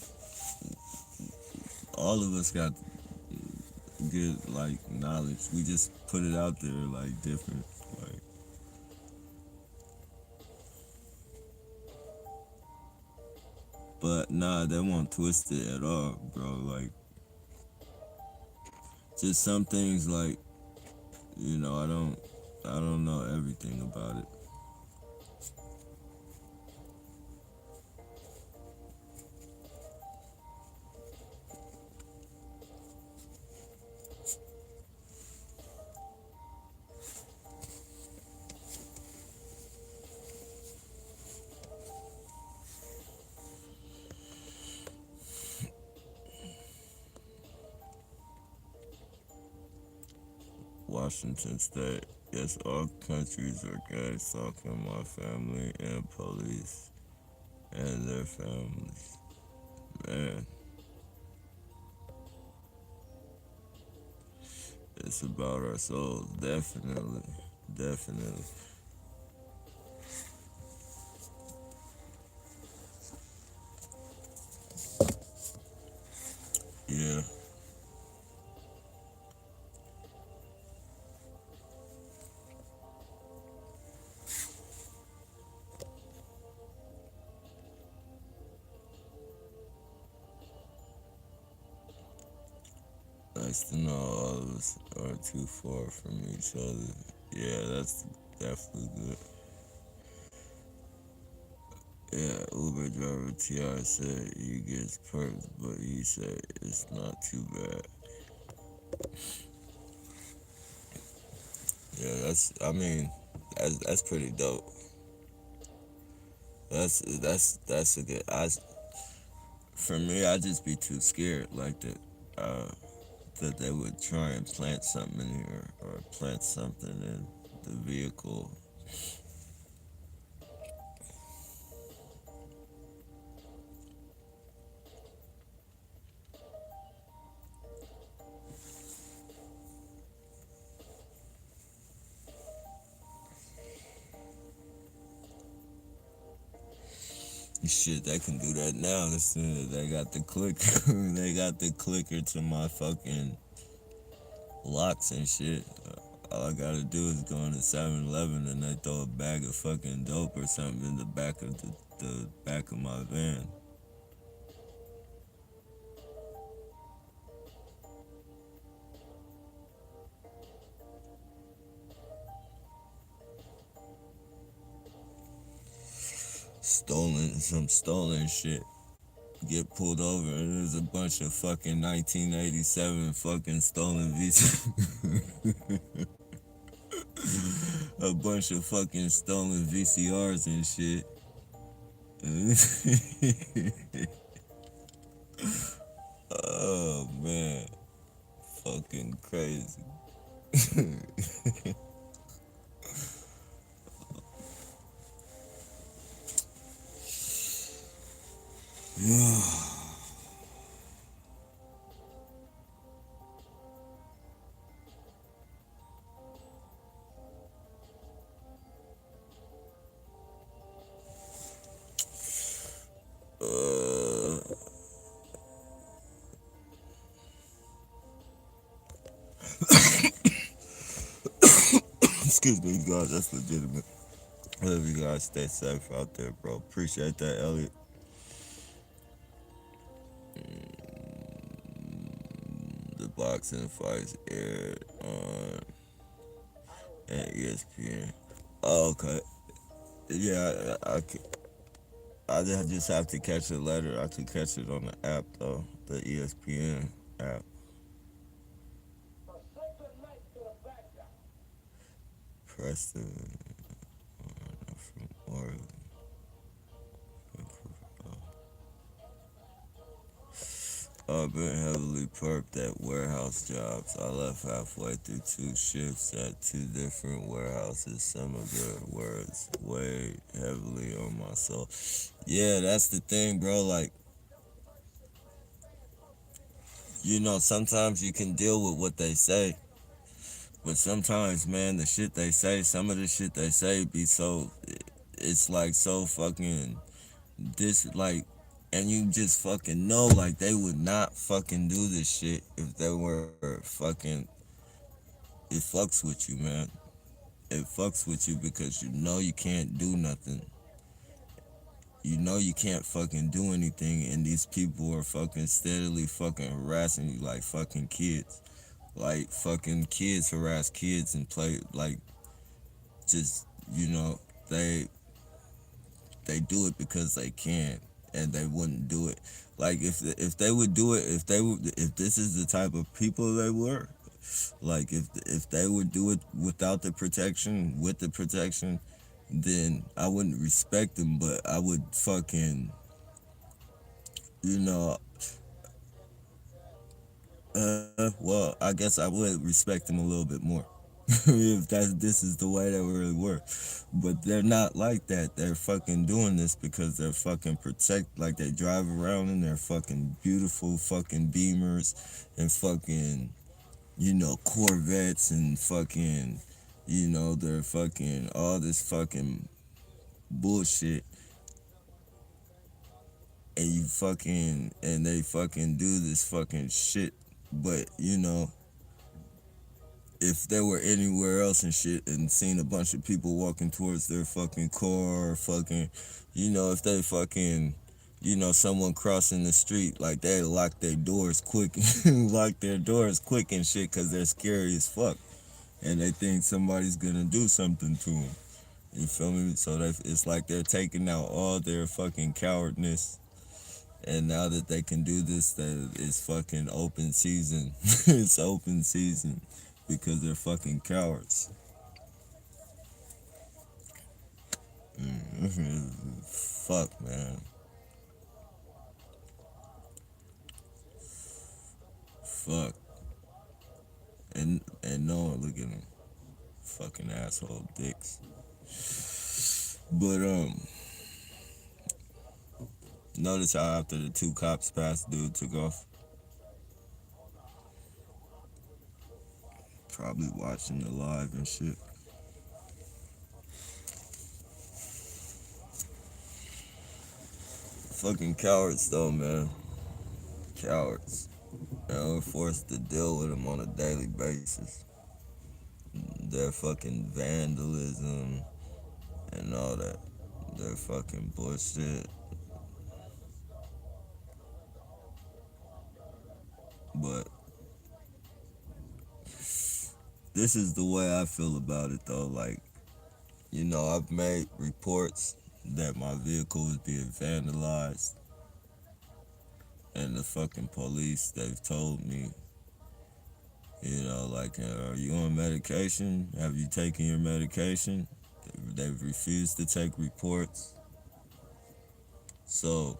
[SPEAKER 2] all of us got good, like, knowledge. We just put it out there, like, different. Like, but nah, they won't twist it at all, bro. Like, just some things, like, you know, I don't know everything about it. Washington State. Yes, all countries are gang stalking my family and police and their families. Man, it's about our souls. Definitely. Definitely. Yeah. Nice to know all of us are too far from each other. Yeah, that's definitely good. Yeah, Uber driver TR said he gets perks, but he said it's not too bad. Yeah, I mean, that's pretty dope. That's a good. For me, I just be too scared, like that they would try and plant something in here or plant something in the vehicle. Shit, they can do that now. As soon as they got the clicker, they got the clicker to my fucking locks and shit. All I gotta do is go into 7-Eleven and they throw a bag of fucking dope or something in the back of the back of my van. Some stolen shit. Get pulled over and there's a bunch of fucking 1987 fucking stolen a bunch of fucking stolen VCRs and shit. Oh man, fucking crazy. Excuse me, you guys. That's legitimate. Hope you guys stay safe out there, bro. Appreciate that, Elliot. The boxing fights aired on ESPN. Oh, okay. Yeah, I just have to catch it later. I could catch it on the app though, the ESPN app. Preston from Oregon. I've been heavily perked at warehouse jobs. I left halfway through 2 shifts at 2 different warehouses. Some of the words weighed heavily on my soul. Yeah, that's the thing, bro. Like, sometimes you can deal with what they say, but sometimes, man, the shit they say, some of the shit they say be so, it's like so fucking like, and you just fucking know, like, they would not fucking do this shit if they were fucking, it fucks with you, man. It fucks with you because you know you can't do nothing. You know you can't fucking do anything, and these people are fucking steadily fucking harassing you like fucking kids. Like fucking kids harass kids and play like just they do it because they can, and they wouldn't do it. Like if they would do it, if this is the type of people they were, like if they would do it without the protection, with the protection, then I wouldn't respect them, but I would fucking, you know, well, I guess I would respect them a little bit more. If this is the way they really were. But they're not like that. They're fucking doing this because they're fucking like they drive around in their fucking beautiful fucking Beamers and fucking, Corvettes and fucking, they're fucking all this fucking bullshit, and they fucking do this fucking shit. But if they were anywhere else and shit and seen a bunch of people walking towards their fucking car, or fucking, if they fucking, someone crossing the street, like they lock their doors quick, lock their doors quick and shit, cause they're scary as fuck, and they think somebody's gonna do something to them. You feel me? So it's like they're taking out all their fucking cowardness. And now that they can do this, that it's fucking open season. It's open season because they're fucking cowards. Fuck, man. Fuck. And no one look at them. Fucking asshole dicks. But notice how after the 2 cops passed, dude took off. Probably watching the live and shit. Fucking cowards though, man. Cowards. And we're forced to deal with them on a daily basis. Their fucking vandalism and all that. Their fucking bullshit. But this is the way I feel about it though. Like, I've made reports that my vehicle was being vandalized, and the fucking police, they've told me, like, are you on medication? Have you taken your medication? They've refused to take reports. So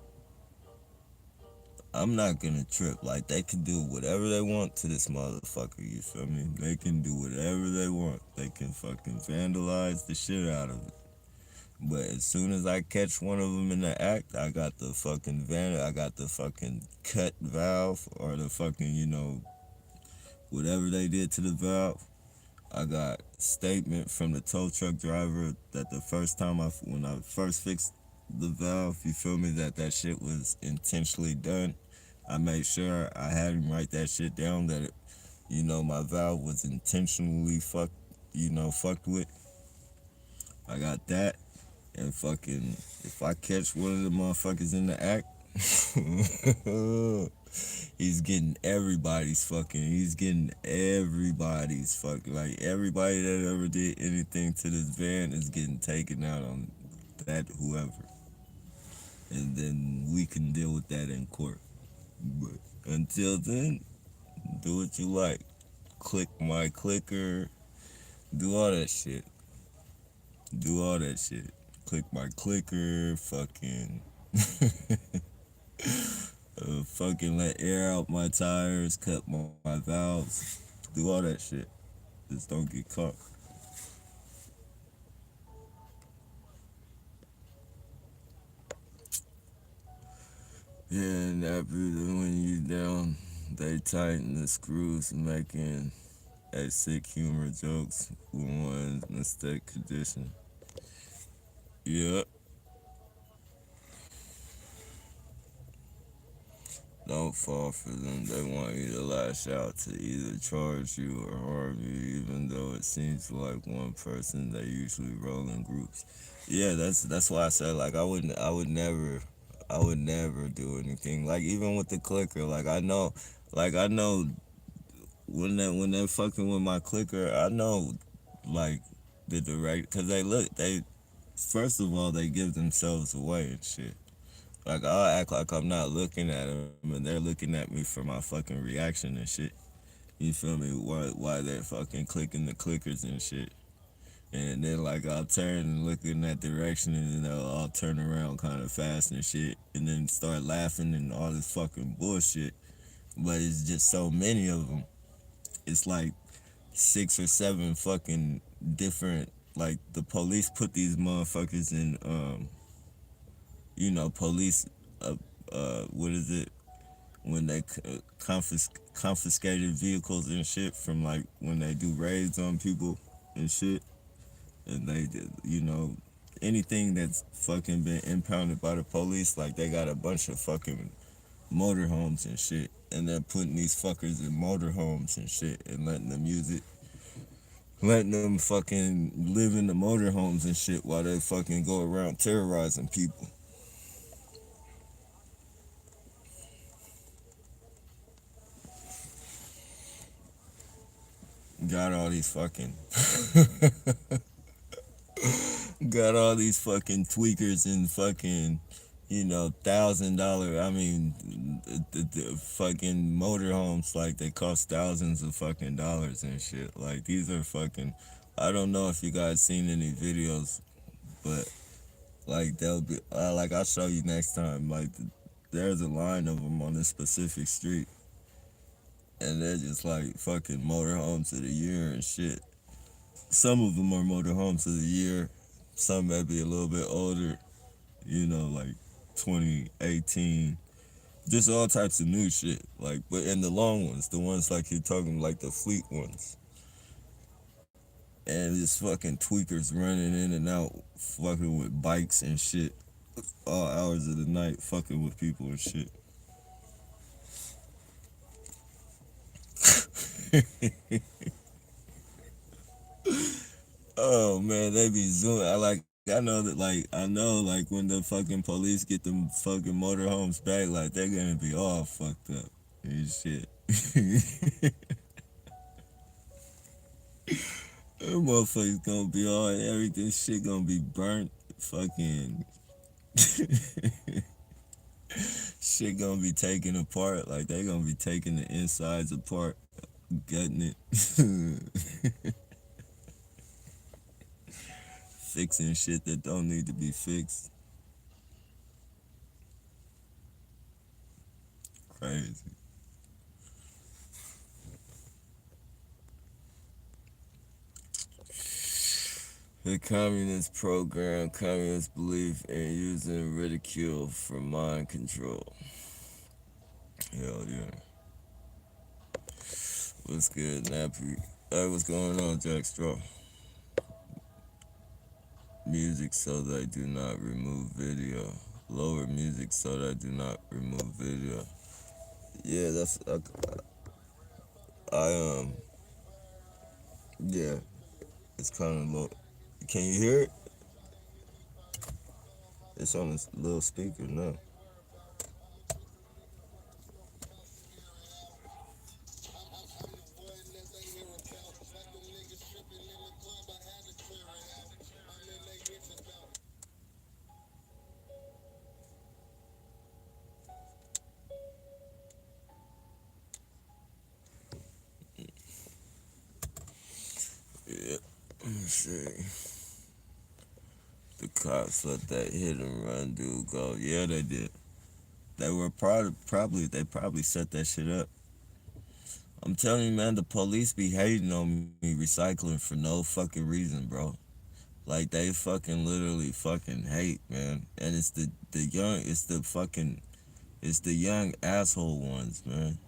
[SPEAKER 2] I'm not gonna trip. Like, they can do whatever they want to this motherfucker, you feel me? They can do whatever they want. They can fucking vandalize the shit out of it. But as soon as I catch one of them in the act, I got the fucking I got the fucking cut valve, or the fucking, whatever they did to the valve. I got statement from the tow truck driver that the first time when I first fixed the valve, you feel me, that shit was intentionally done. I made sure I had him write that shit down, that my valve was intentionally fucked with. I got that. And fucking, if I catch one of the motherfuckers in the act, he's getting everybody's fucking, like everybody that ever did anything to this van is getting taken out on that whoever. And then we can deal with that in court. But until then, do what you like. Click my clicker. Do all that shit. Click my clicker. Fucking. Fucking let air out my tires. Cut my valves. Do all that shit. Just don't get caught. Yeah, and after when you down, they tighten the screws, making sick humor jokes with one's mistake condition. Yep. Don't fall for them. They want you to lash out to either charge you or harm you, even though it seems like one person. They usually roll in groups. Yeah, that's why I said like I would never do anything. Like even with the clicker, I know when they're fucking with my clicker, I know like the direct because they first of all they give themselves away and shit. Like I'll act like I'm not looking at them, and they're looking at me for my fucking reaction and shit. You feel me? Why they're fucking clicking the clickers and shit. And then like I'll turn and look in that direction, and then I'll turn around kind of fast and shit, and then start laughing and all this fucking bullshit. But it's just so many of them. It's like 6 or 7 fucking different. Like the police put these motherfuckers in police, what is it? When they confiscated vehicles and shit from like when they do raids on people and shit, and they did, anything that's fucking been impounded by the police, like they got a bunch of fucking motorhomes and shit, and they're putting these fuckers in motorhomes and shit and letting them fucking live in the motorhomes and shit while they fucking go around terrorizing people. Got all these fucking tweakers and fucking $1,000. I mean, the fucking motorhomes, like they cost thousands of fucking dollars and shit. Like these are fucking. I don't know if you guys seen any videos, but like they'll be like I'll show you next time. Like there's a line of them on this specific street, and they're just like fucking motorhomes of the year and shit. Some of them are motorhomes of the year. Some may be a little bit older, like 2018. Just all types of new shit. Like, but and the long ones, the ones like you're talking like the fleet ones. And just fucking tweakers running in and out, fucking with bikes and shit, all hours of the night, fucking with people and shit. Oh man, they be zooming. I know like when the fucking police get them fucking motorhomes back, like they're gonna be all fucked up and shit. Them motherfuckers gonna be all everything shit gonna be burnt. Fucking shit gonna be taken apart. Like they gonna be taking the insides apart, gutting it. Fixing shit that don't need to be fixed. Crazy. The communist program, communist belief in using ridicule for mind control. Hell yeah. What's good, Nappy? Hey, what's going on, Jack Straw? Music so they do not remove video. Lower music so they do not remove video. Yeah, yeah. It's kind of low. Can you hear it? It's on this little speaker now. Yeah. Let me see. The cops let that hit and run dude go. Yeah, they did. They were probably set that shit up. I'm telling you, man, the police be hating on me recycling for no fucking reason, bro. Like they fucking literally fucking hate, man. And it's the young asshole ones, man.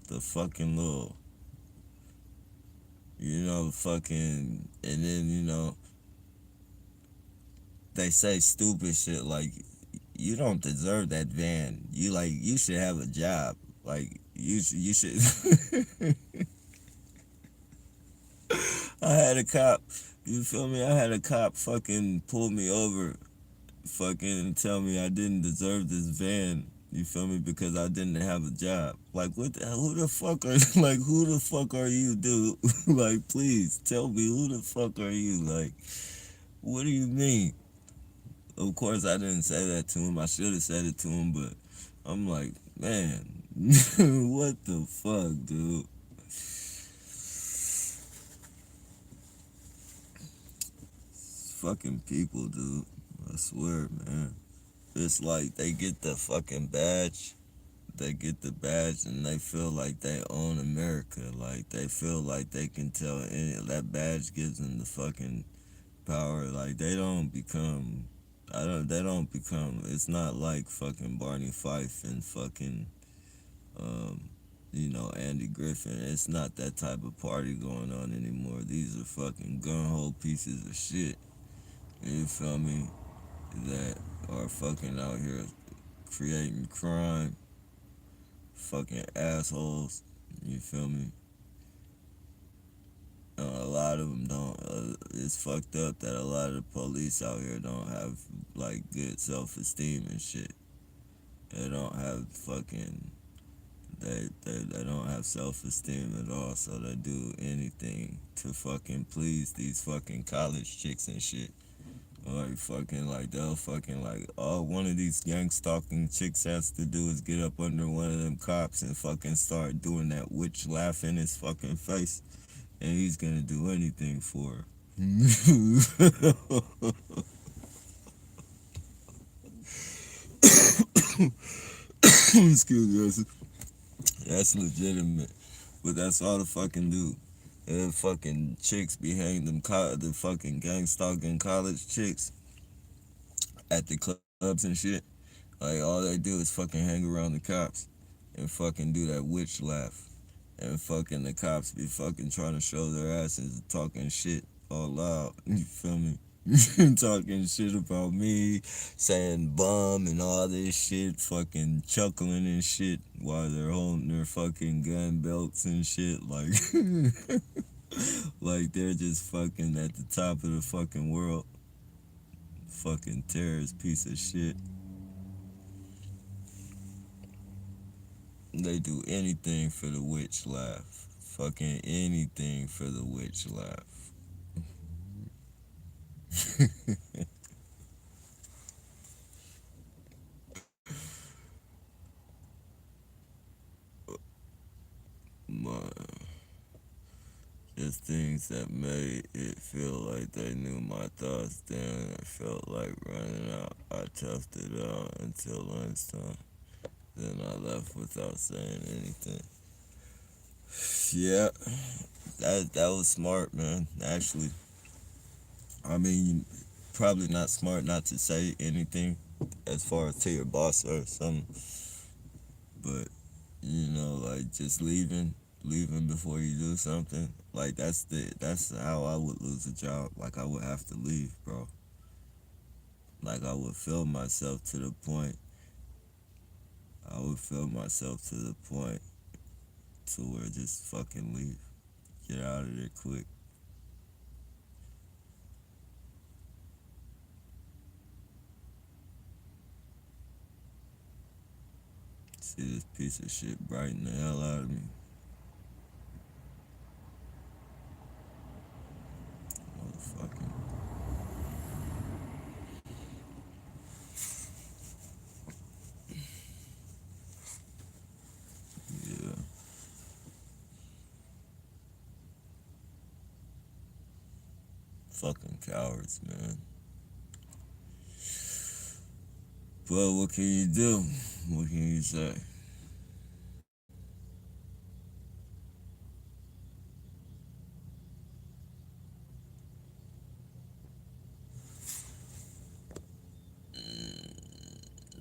[SPEAKER 2] The fucking little, fucking, and then they say stupid shit like, you don't deserve that van. You should have a job. Like you should. I had a cop. You feel me? I had a cop fucking pull me over, fucking tell me I didn't deserve this van. You feel me? Because I didn't have a job. Like who the fuck are like who the fuck are you, dude? Like please tell me who the fuck are you? Like what do you mean? Of course I didn't say that to him. I should have said it to him, but I'm like, man, what the fuck, dude? Fucking people, dude. I swear, man. It's like they get the fucking badge. They get the badge and they feel like they own America. Like they feel like they can tell that badge gives them the fucking power. Like they don't become, it's not like fucking Barney Fife and fucking, um, Andy Griffin. It's not that type of party going on anymore. These are fucking gunhole pieces of shit. You feel me? That are fucking out here creating crime, fucking assholes. You feel me? A lot of them don't. It's fucked up that a lot of the police out here don't have like good self-esteem and shit. They don't have fucking. They don't have self-esteem at all, so they do anything to fucking please these fucking college chicks and shit. Like fucking like they'll fucking like all one of these gang stalking chicks has to do is get up under one of them cops and fucking start doing that witch laugh in his fucking face, and he's gonna do anything for her. Excuse me. That's legitimate, but that's all the fucking do. And fucking chicks be hanging the fucking gang stalking college chicks at the clubs and shit. Like all they do is fucking hang around the cops and fucking do that witch laugh. And fucking the cops be fucking trying to show their asses and talking shit all loud. You feel me? Talking shit about me, saying bum and all this shit, fucking chuckling and shit while they're holding their fucking gun belts and shit. Like, like they're just fucking at the top of the fucking world. Fucking terrorist piece of shit. They do anything for the witch laugh. Fucking anything for the witch laugh. My, just things that made it feel like they knew my thoughts. Then it felt like running out. I toughed it out until lunchtime. Then I left without saying anything. Yeah, that was smart, man. Actually, I mean, probably not smart not to say anything as far as to your boss or something. But like just leaving before you do something. Like that's how I would lose a job. Like I would have to leave, bro. Like I would feel myself to the point. I would feel myself to the point to where just fucking leave. Get out of there quick. See this piece of shit brighten the hell out of me. Motherfucking. Yeah. Fucking cowards, man. But what can you do? What can you say?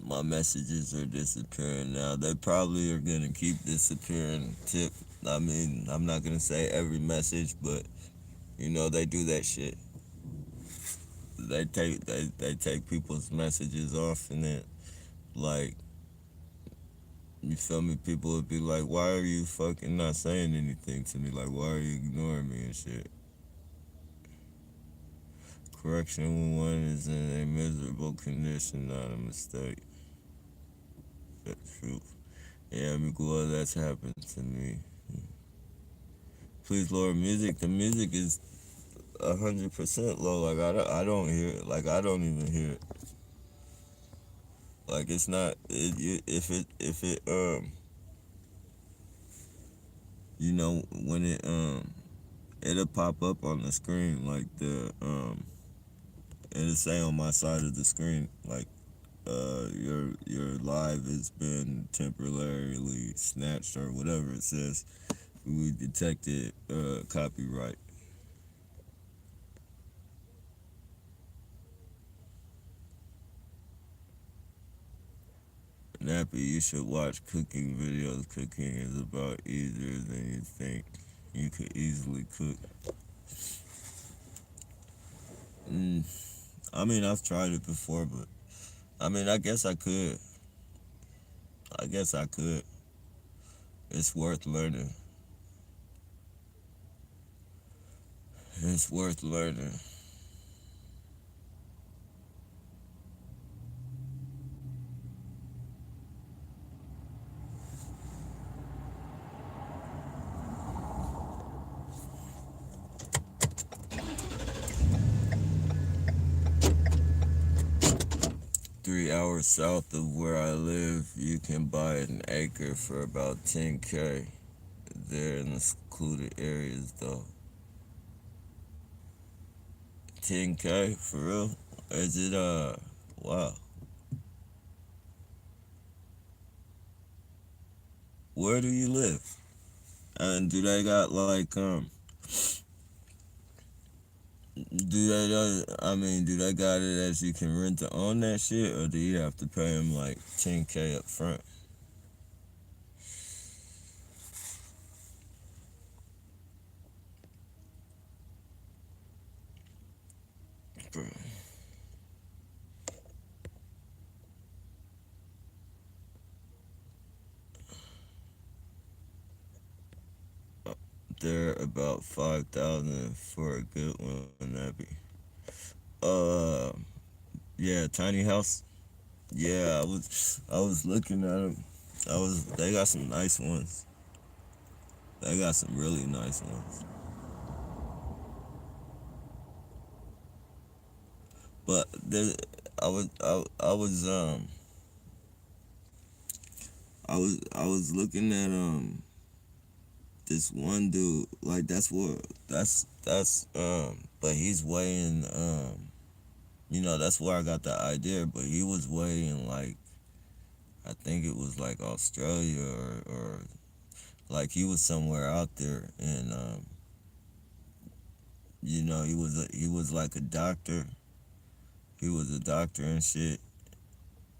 [SPEAKER 2] My messages are disappearing now. They probably are gonna keep disappearing. Tip. I mean, I'm not gonna say every message, but you know they do that shit. They take people's messages off, and then like, you feel me? People would be like, "Why are you fucking not saying anything to me? Like, why are you ignoring me and shit?" Correction: when one is in a miserable condition, not a mistake. That's truth. Yeah, Miguel, that's happened to me. Please lower music. The music is 100% low. Like I don't hear it. Like I don't even hear it. Like it's not. If it you know when it'll pop up on the screen like it'll say on my side of the screen like your live has been temporarily snatched or whatever it says. We detected copyright. Nappy, you should watch cooking videos. Cooking is about easier than you think. You could easily cook. Mm, I mean, I've tried it before, but I mean, I guess I could. I guess I could. It's worth learning. It's worth learning. Three hours south of where I live, you can buy an acre for about 10K. They're in the secluded areas though. 10K for real? Is it wow. Where do you live? And do they got like do they I mean do they got it as you can rent to own that shit, or do you have to pay them like 10K up front? Bro. They're about 5,000 for a good one. That be uh yeah, tiny house. Yeah, I was looking at them. They got some nice ones. They got some really nice ones. But there, I was looking at this one dude, like but he's weighing that's where I got the idea, but he was weighing like, I think it was like Australia, or like he was somewhere out there, and he was like a doctor. He was a doctor and shit,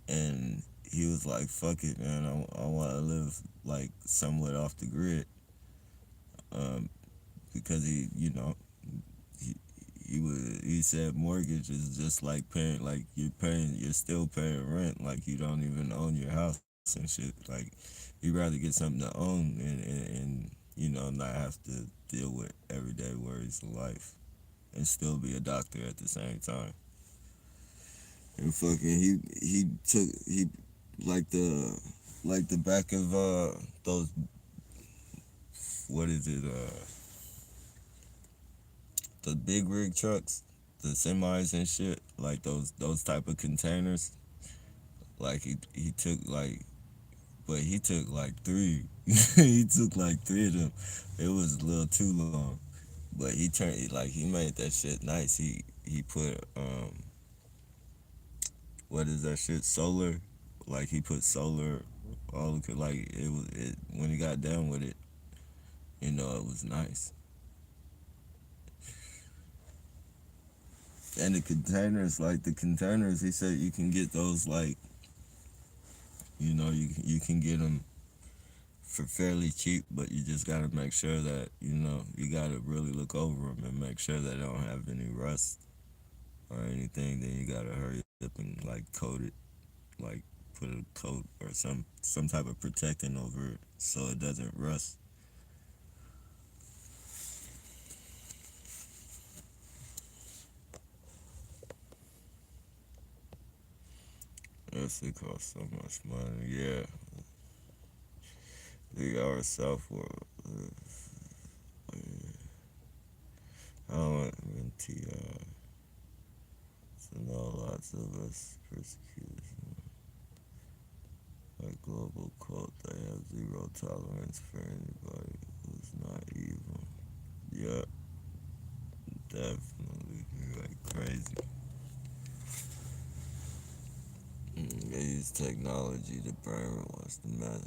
[SPEAKER 2] and he was like, "Fuck it, man. I want to live like somewhat off the grid." Um, because he he said mortgage is just like paying, like you're still paying rent, like you don't even own your house and shit. Like you'd rather get something to own, and not have to deal with everyday worries of life and still be a doctor at the same time. And fucking he took he like the back of those, what is it, the big rig trucks, the semis and shit, like those type of containers. Like he took like, but he took like three. He took like three of them. It was a little too long, but he turned, like, he made that shit nice. He put what is that shit, solar, like he put solar all like it when he got done with it. It was nice. And the containers, like the containers, he said you can get those, like, you can get them for fairly cheap, but you just gotta make sure that you gotta really look over them and make sure they don't have any rust or anything. Then you gotta hurry up and like coat it, like put a coat or some type of protectant over it so it doesn't rust. Yes, it costs so much money. Yeah, 3 hour South World. I don't want Ti to know lots of us persecuted. A global cult, they have zero tolerance for anybody who's not evil. Yep, definitely. Like crazy. They use technology to burn what's the matter.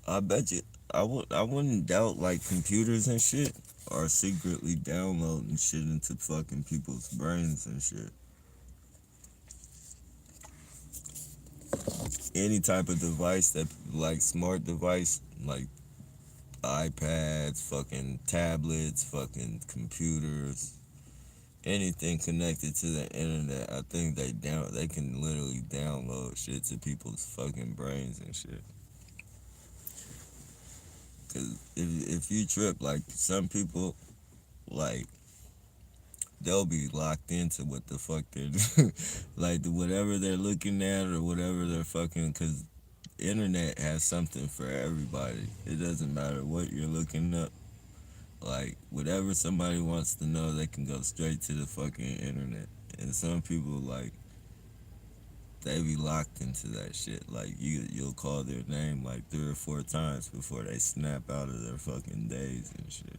[SPEAKER 2] I bet you, I wouldn't doubt, like, computers and shit are secretly downloading shit into fucking people's brains and shit. Any type of device that, like, smart device, like iPads, fucking tablets, fucking computers, anything connected to the internet, I think they can literally download shit to people's fucking brains and shit. Cause if you trip, like, some people, like, they'll be locked into what the fuck they're doing. Like, whatever they're looking at or whatever they're fucking, cause internet has something for everybody. It doesn't matter what you're looking up. Like, whatever somebody wants to know, they can go straight to the fucking internet. And some people, like, they be locked into that shit. Like, you'll call their name like 3 or 4 times before they snap out of their fucking daze and shit.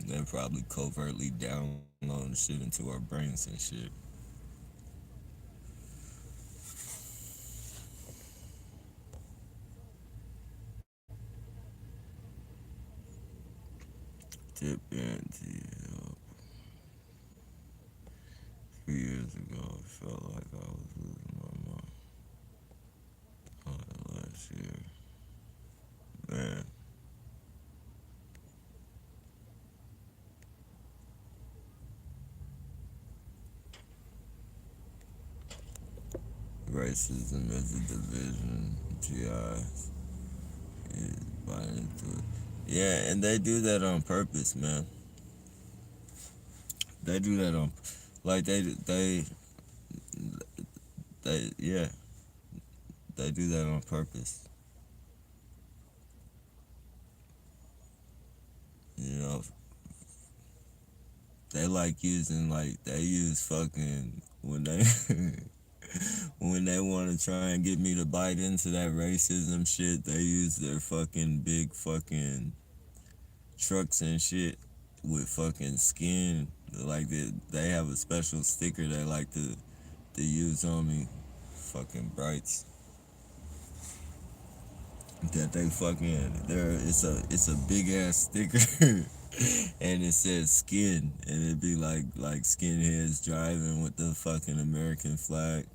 [SPEAKER 2] They're probably covertly downloading shit into our brains and shit. Tip into help. 3 years ago, I felt like I was losing my mind. Last year, man, racism is a division. Ti is buying into it. Yeah, and they do that on purpose, man. They do that on, like, yeah, they do that on purpose. You know, they like using, like, they use fucking when they when they want to try and get me to bite into that racism shit. They use their fucking big fucking trucks and shit with fucking skin. Like, they have a special sticker they like to use on me. Fucking brights. That they fucking there. It's a big ass sticker, and it says skin, and it'd be like skinheads driving with the fucking American flag,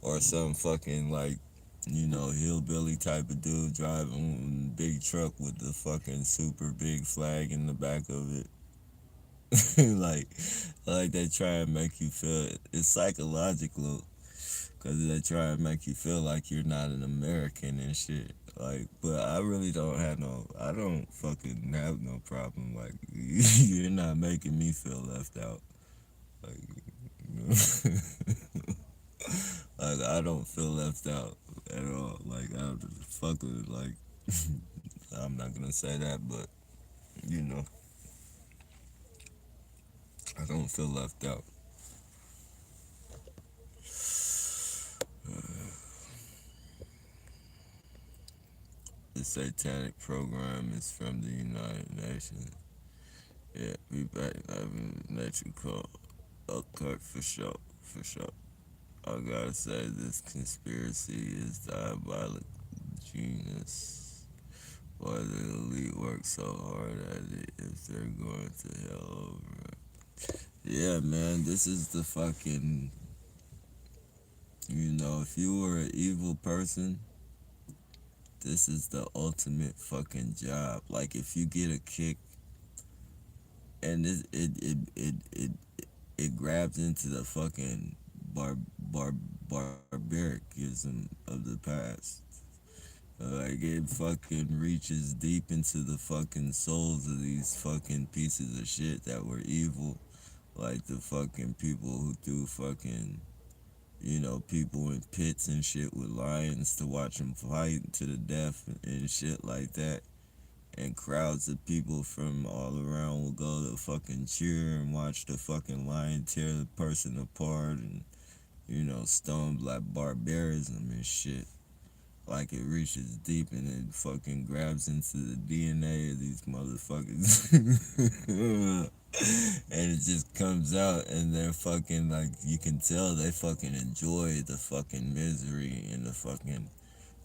[SPEAKER 2] or some fucking, like, hillbilly type of dude driving a big truck with the fucking super big flag in the back of it. like, like they try and make you feel it's psychological because they try and make you feel like you're not an American and shit. Like, but I really don't have no. I don't fucking have no problem. Like, you're not making me feel left out. Like, you know? Like I don't feel left out at all. Like I fuck with it. Like I'm not gonna say that, but you know, I don't feel left out. The satanic program is from the United Nations. Yeah, we back having nature call. Okay, for sure, for sure. I gotta say, this conspiracy is diabolic genius. Why the elite work so hard at it if they're going to hell over it? Yeah, man, this is the fucking. You know, if you were an evil person, this is the ultimate fucking job. Like, if you get a kick and it grabs into the fucking barbaricism of the past. Like it fucking reaches deep into the fucking souls of these fucking pieces of shit that were evil. Like the fucking people who threw fucking, you know, people in pits and shit with lions to watch them fight to the death and shit like that. And crowds of people from all around will go to fucking cheer and watch the fucking lion tear the person apart and, you know, stone like barbarism and shit. Like it reaches deep and it fucking grabs into the DNA of these motherfuckers. And it just comes out and they're fucking like you can tell they fucking enjoy the fucking misery and the fucking,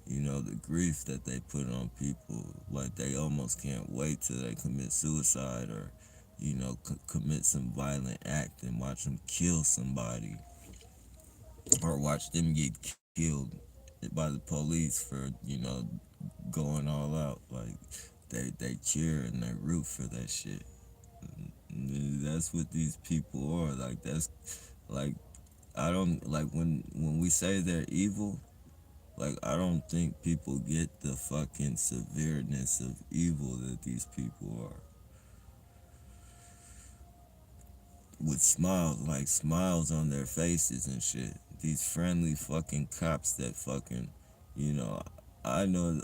[SPEAKER 2] you know, the grief that they put on people. Like they almost can't wait till they commit suicide or, you know, commit some violent act and watch them kill somebody or watch them get killed by the police for, you know, going all out. Like they cheer and they root for that shit. That's what these people are. Like that's like I don't like when we say they're evil. Like I don't think people get the fucking severeness of evil that these people are. With smiles, like smiles on their faces and shit. These friendly fucking cops that fucking, you know, I know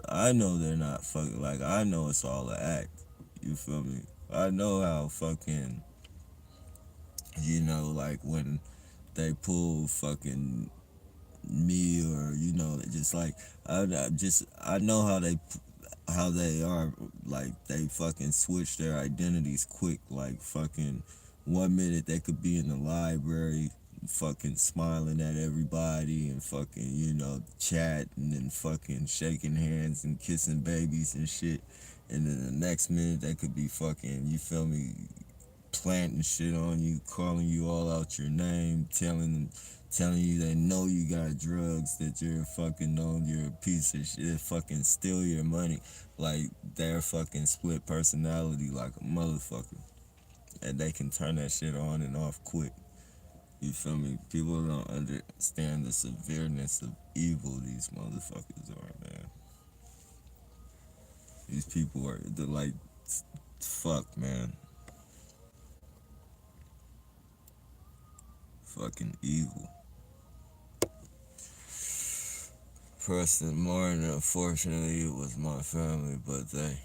[SPEAKER 2] they're not fucking like I know it's all an act. You feel me? I know how fucking, you know, like when they pull fucking me or you know just like I know how they are like they fucking switch their identities quick like fucking 1 minute they could be in the library fucking smiling at everybody and fucking you know chatting and fucking shaking hands and kissing babies and shit and then the next minute they could be fucking you feel me planting shit on you, calling you all out your name, telling you they know you got drugs, that you're fucking known you're a piece of shit, fucking steal your money. Like they're fucking split personality like a motherfucker. And they can turn that shit on and off quick. You feel me? People don't understand the severeness of evil these motherfuckers are, man. These people are they're like fuck, man. Fucking evil. Preston Martin, unfortunately, it was my family, but they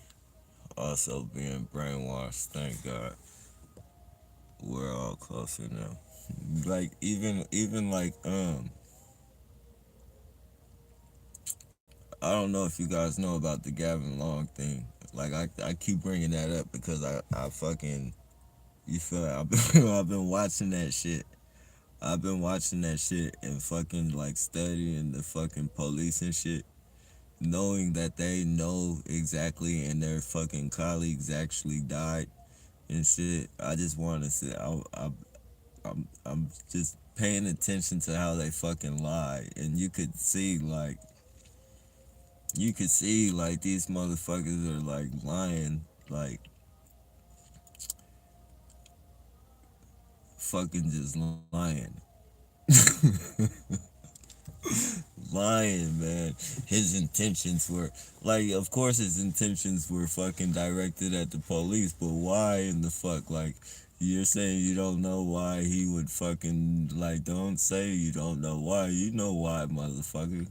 [SPEAKER 2] also being brainwashed. Thank God, we're all closer now. Like even like I don't know if you guys know about the Gavin Long thing. Like I keep bringing that up because I fucking you feel I've been, I've been watching that shit. I've been watching that shit and fucking like studying the fucking police and shit knowing that they know exactly and their fucking colleagues actually died and shit. I just want to say I'm just paying attention to how they fucking lie, and you could see like these motherfuckers are like lying, like fucking just lying. Lying, man. His intentions were like, of course, his intentions were fucking directed at the police, but why in the fuck? Like, you're saying you don't know why he would fucking, like, don't say you don't know why. You know why, motherfucker.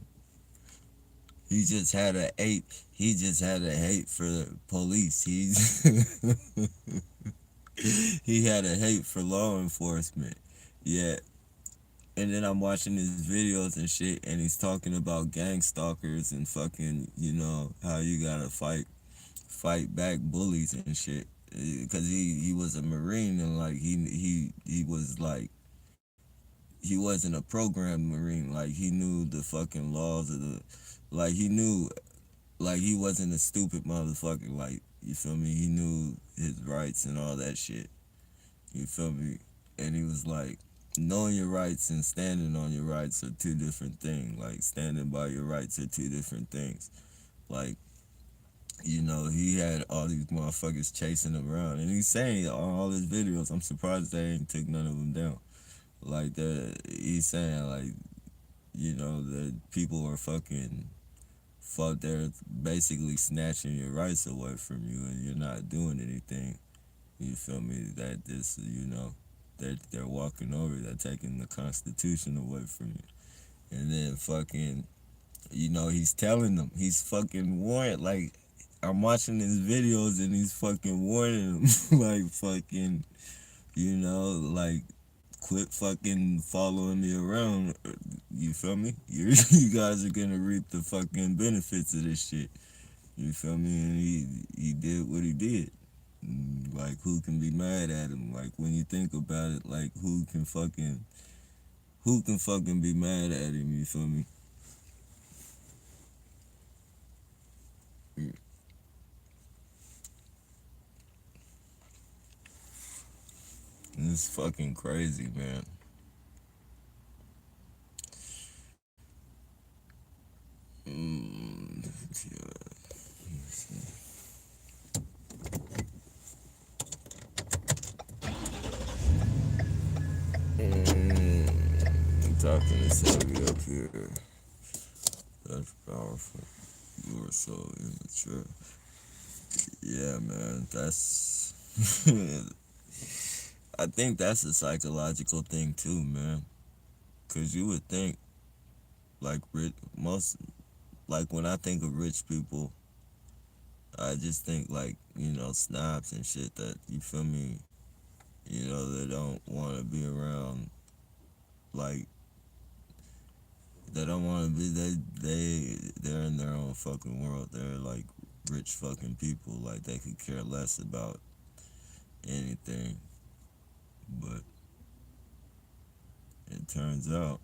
[SPEAKER 2] He just had a hate. He just had a hate for the police. He had a hate for law enforcement. Yeah. And then I'm watching his videos and shit, and he's talking about gang stalkers and fucking, how you gotta fight back bullies and shit. Cause he was a Marine, and like he was like, he wasn't a programmed Marine. Like, he knew the fucking laws of the, like, he knew, like, he wasn't a stupid motherfucker. Like, you feel me? He knew his rights and all that shit. You feel me? And he was like, knowing your rights and standing on your rights are two different things. Like, standing by your rights are two different things. Like, he had all these motherfuckers chasing him around. And he's saying on all his videos, I'm surprised they ain't took none of them down. Like, he's saying, like, that people are they're basically snatching your rights away from you, and you're not doing anything. You feel me? That this, they're walking over, they're taking the Constitution away from you. And then fucking, he's telling them, he's fucking warning, like, I'm watching his videos and he's fucking warning them, like, fucking, like, quit fucking following me around. You feel me? You guys are gonna reap the fucking benefits of this shit. You feel me? And he did what he did. Like, who can be mad at him? Like, when you think about it, like, who can fucking be mad at him? You feel me? It's fucking crazy, man. Yeah. I'm talking to Sylvia up here. That's powerful. You are so immature. Yeah, man. That's. I think that's a psychological thing too, man. Cause you would think, like, like, when I think of rich people, I just think, like, snobs and shit that, you feel me, they don't want to be around, like, they don't want to be, they're in their own fucking world. They're like rich fucking people, like, they could care less about anything. But it turns out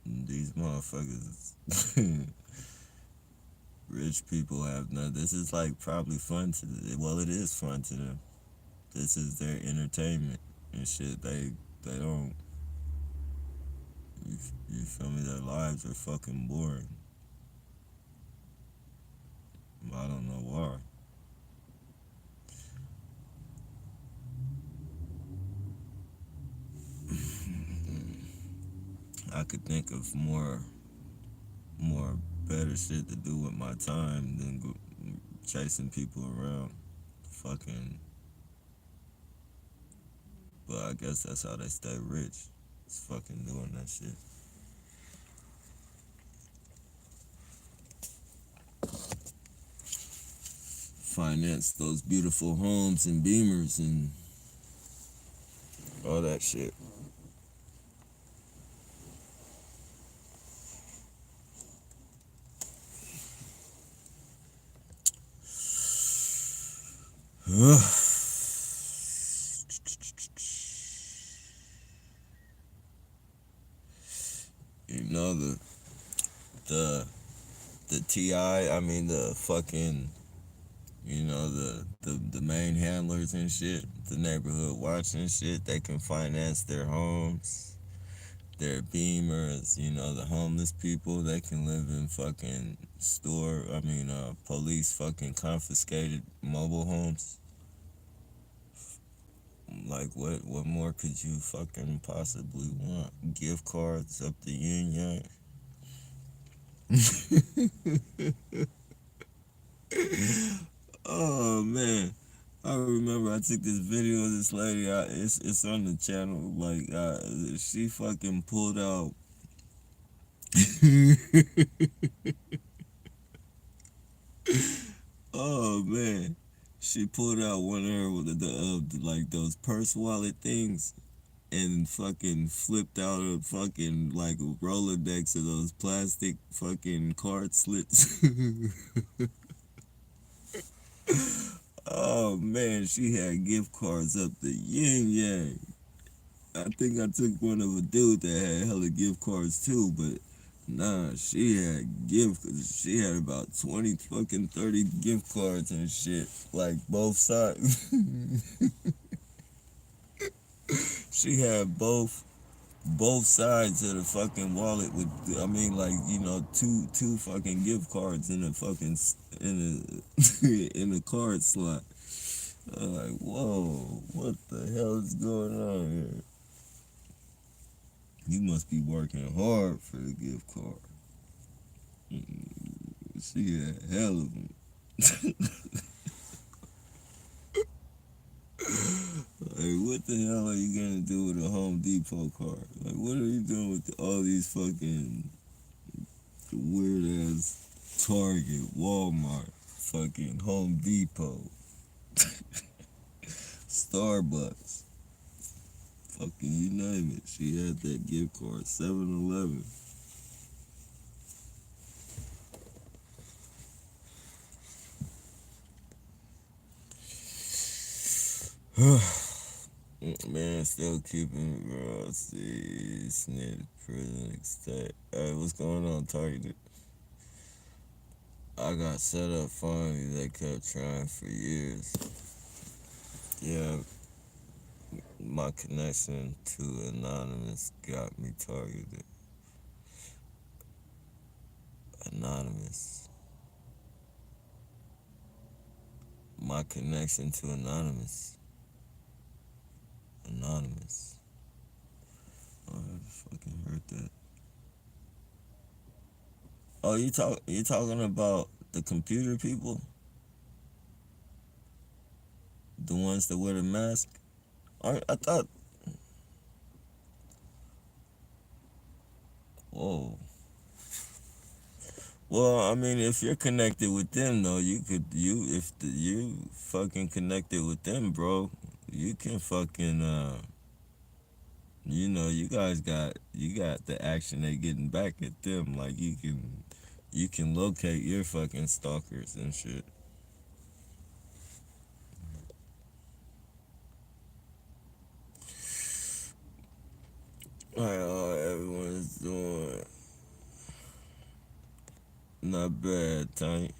[SPEAKER 2] these motherfuckers, rich people have none. This is like probably fun to them. Well, it is fun to them. This is their entertainment and shit. They don't. You, you feel me? Their lives are fucking boring. I don't know why. I could think of more better shit to do with my time than chasing people around. Fucking. But I guess that's how they stay rich. It's fucking doing that shit. Finance those beautiful homes and Beamers and all that shit. You know, the the Ti, I mean, the fucking, the main handlers and shit, the neighborhood watch and shit, they can finance their homes, their Beamers. The homeless people, they can live in fucking police fucking confiscated mobile homes. Like what more could you fucking possibly want? Gift cards up the yin yang. Oh man. I remember I took this video of this lady. It's on the channel. Like she fucking pulled out. Oh man, she pulled out one of her like those purse wallet things, and fucking flipped out a fucking like a Rolodex of those plastic fucking card slits. Oh man, she had gift cards up the yin yang. I think I took one of a dude that had hella gift cards too, but nah, she had about 20 fucking 30 gift cards and shit. Like both sides. She had both sides of the fucking wallet with, I mean, like, you know, two fucking gift cards in a fucking in a in a card slot. I'm like, whoa, what the hell is going on here? You must be working hard for the gift card. She had hell of them. Like, what the hell are you gonna do with a Home Depot card? Like, what are you doing with all these fucking weird ass Target, Walmart, fucking Home Depot, Starbucks, fucking you name it. She had that gift card, 7-Eleven. Man, still keeping it real. See, snitch, prison, estate. Hey, what's going on, Target? I got set up finally. They kept trying for years. Yeah, my connection to Anonymous got me targeted. Anonymous. My connection to Anonymous. Anonymous. Oh, I fucking heard that. Oh, you talking about the computer people? The ones that wear the mask? I thought. Whoa. Well, I mean, if you're connected with them, though, you fucking connected with them, bro, you can fucking you know, you got the action they getting back at them. Like you can locate your fucking stalkers and shit. Alright, everyone's doing not bad, Tony.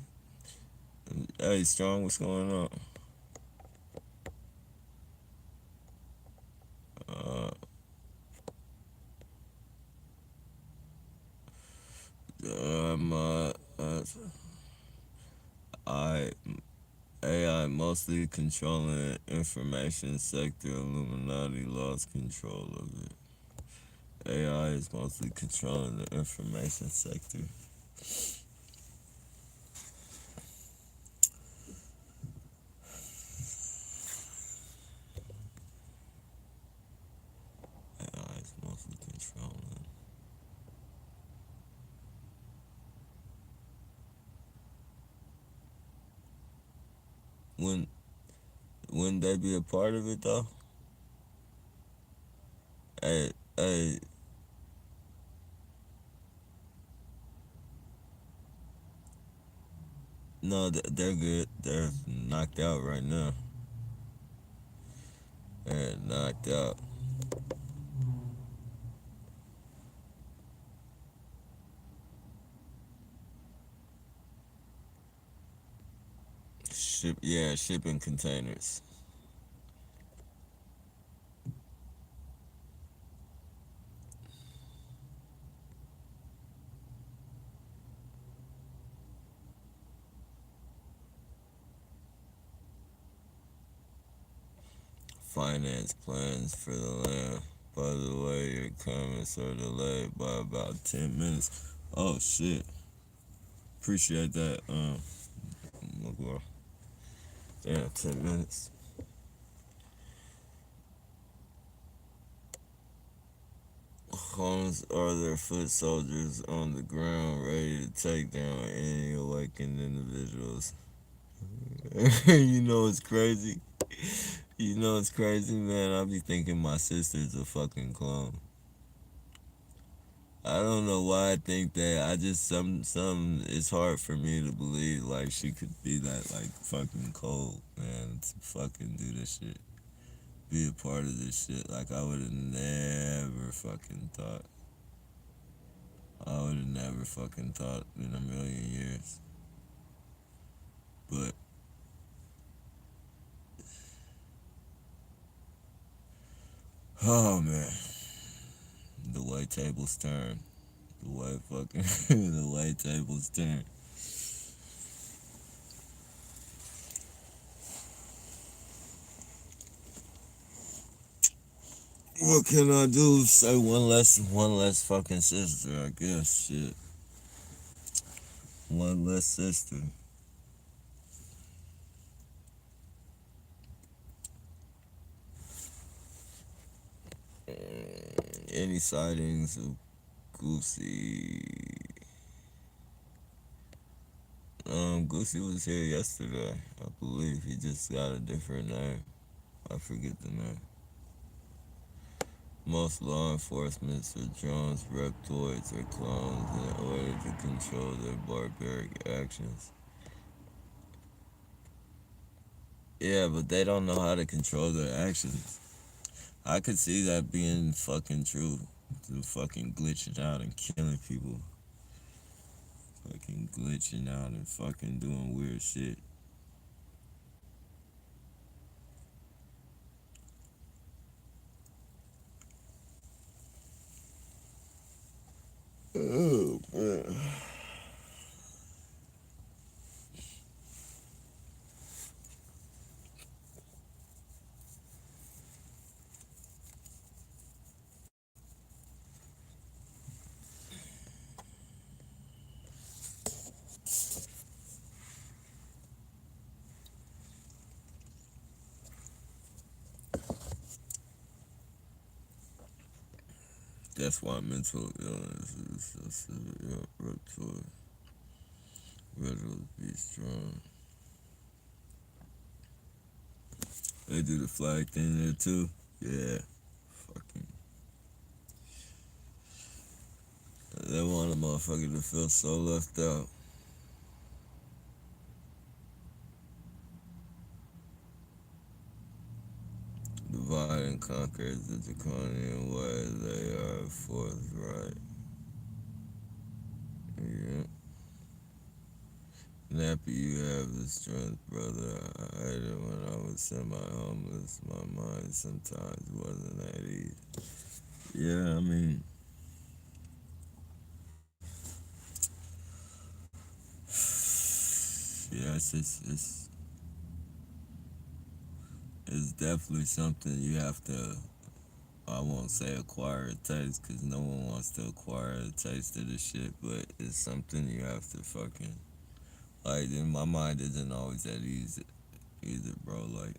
[SPEAKER 2] Hey, Strong, what's going on? Uh, um, uh, uh, I AI mostly controlling information sector. Illuminati lost control of it. AI is mostly controlling the information sector. AI is mostly controlling. When wouldn't they be a part of it though? Hey, no, they're good. They're knocked out right now. They're knocked out. Shipping containers. finance plans for the land. By the way, your comments are delayed by about 10 minutes. Oh shit. Appreciate that. Well, damn, 10 minutes. Homes are their foot soldiers on the ground, ready to take down any awakened individuals. You know it's crazy. You know it's crazy, man. I be thinking my sister's a fucking clone. I don't know why I think that. I just some it's hard for me to believe like she could be that like fucking cold, man, to fucking do this shit. Be a part of this shit. Like I would have never fucking thought. I would have never fucking thought in a million years. But oh man. The way tables turn. The way fucking the way tables turn. What can I do? Say one less fucking sister, I guess. Shit. One less sister. Any sightings of Goosey? Goosey was here yesterday, I believe. He just got a different name. I forget the name. Most law enforcement are drones, reptoids, or clones in order to control their barbaric actions. Yeah, but they don't know how to control their actions. I could see that being fucking true. The fucking glitching out and killing people. Fucking glitching out and fucking doing weird shit. Oh, man. That's why mental illness is so severe. Reptoid. Riddles be strong. They do the flag thing there too. Yeah. Fucking. They want a motherfucker to feel so left out. Divide and conquer is the draconian way. They are forthright. Yeah. Nappy, you have the strength, brother. I hate it when I was semi-homeless. My mind sometimes wasn't at ease. Yeah, I mean, yeah, it's definitely something you have to. I won't say acquire a taste, because no one wants to acquire a taste of this shit. But it's something you have to fucking like. In my mind isn't always at ease either, bro. Like,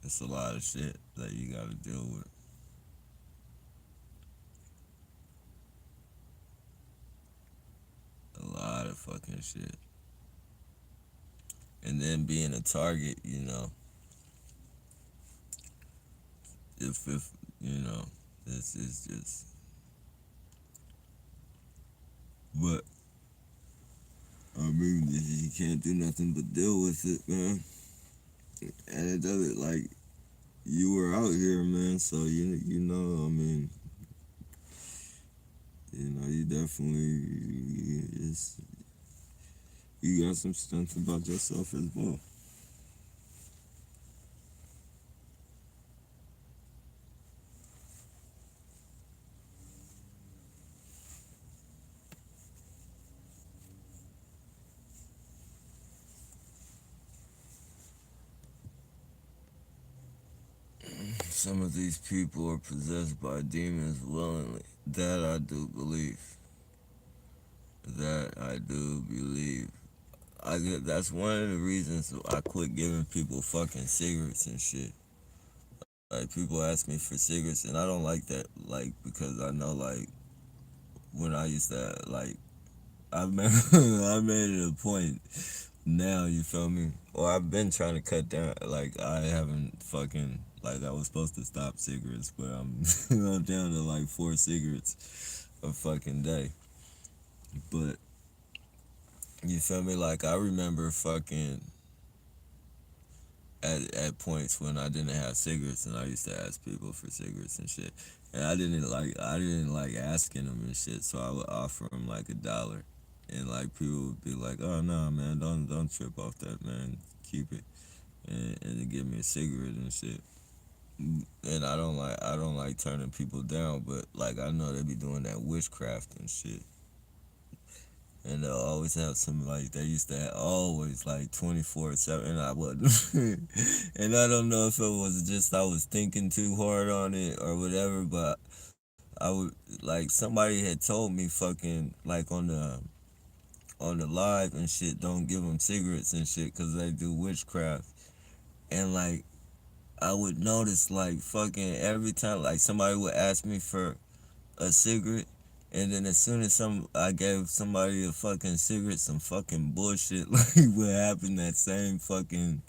[SPEAKER 2] it's a lot of shit that you gotta deal with. A lot of fucking shit. And then being a target, you know, if you know, this is just. But I mean, you can't do nothing but deal with it, man. And it doesn't like you were out here, man. So you know, I mean, you know, you definitely you got some strength about yourself as well. some of these people are possessed by demons willingly. That I do believe. That I do believe. That's one of the reasons I quit giving people fucking cigarettes and shit. Like people ask me for cigarettes, and I don't like that. Like because I know like when I used to like I made, I made it a point now. You feel me? Or I've been trying to cut down. Like I haven't fucking like I was supposed to stop cigarettes, but I'm I'm down to like 4 cigarettes a fucking day. But you feel me? Like I remember fucking at points when I didn't have cigarettes and I used to ask people for cigarettes and shit. And I didn't like asking them and shit, so I would offer them like $1. And like people would be like, "Oh no, man, don't trip off that, man. Keep it." And to give me a cigarette and shit. And I don't like turning people down, but like I know they be doing that witchcraft and shit. And they'll always have some like they used to have always like 24/7, and I wasn't. And I don't know if it was just I was thinking too hard on it or whatever, but I would like somebody had told me fucking like on the live and shit, don't give them cigarettes and shit because they do witchcraft. And like I would notice like fucking every time like somebody would ask me for a cigarette, and then as soon as I gave somebody a fucking cigarette, some fucking bullshit like what happened that same fucking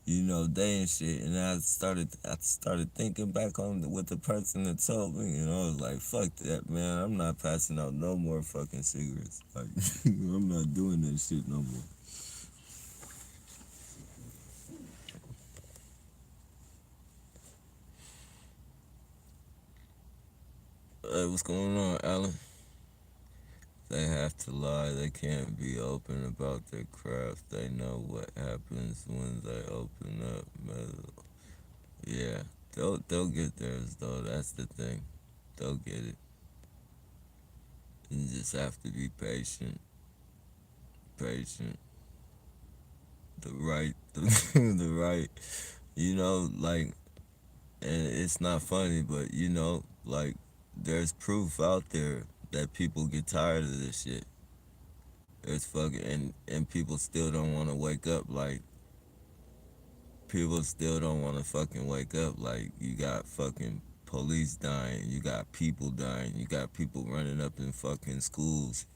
[SPEAKER 2] day and shit. And I started thinking back on what the person that told me, and I was like, fuck that, man. I'm not passing out no more fucking cigarettes. Like I'm not doing that shit no more. Hey, what's going on, Alan? They have to lie. They can't be open about their craft. They know what happens when they open up. Yeah, they'll get theirs though. That's the thing. They'll get it. You just have to be patient. Patient. The right. Like, and it's not funny, but like, there's proof out there that people get tired of this shit. There's fucking and people still don't want to wake up. Like people still don't want to fucking wake up. Like you got fucking police dying, you got people dying, you got people running up in fucking schools,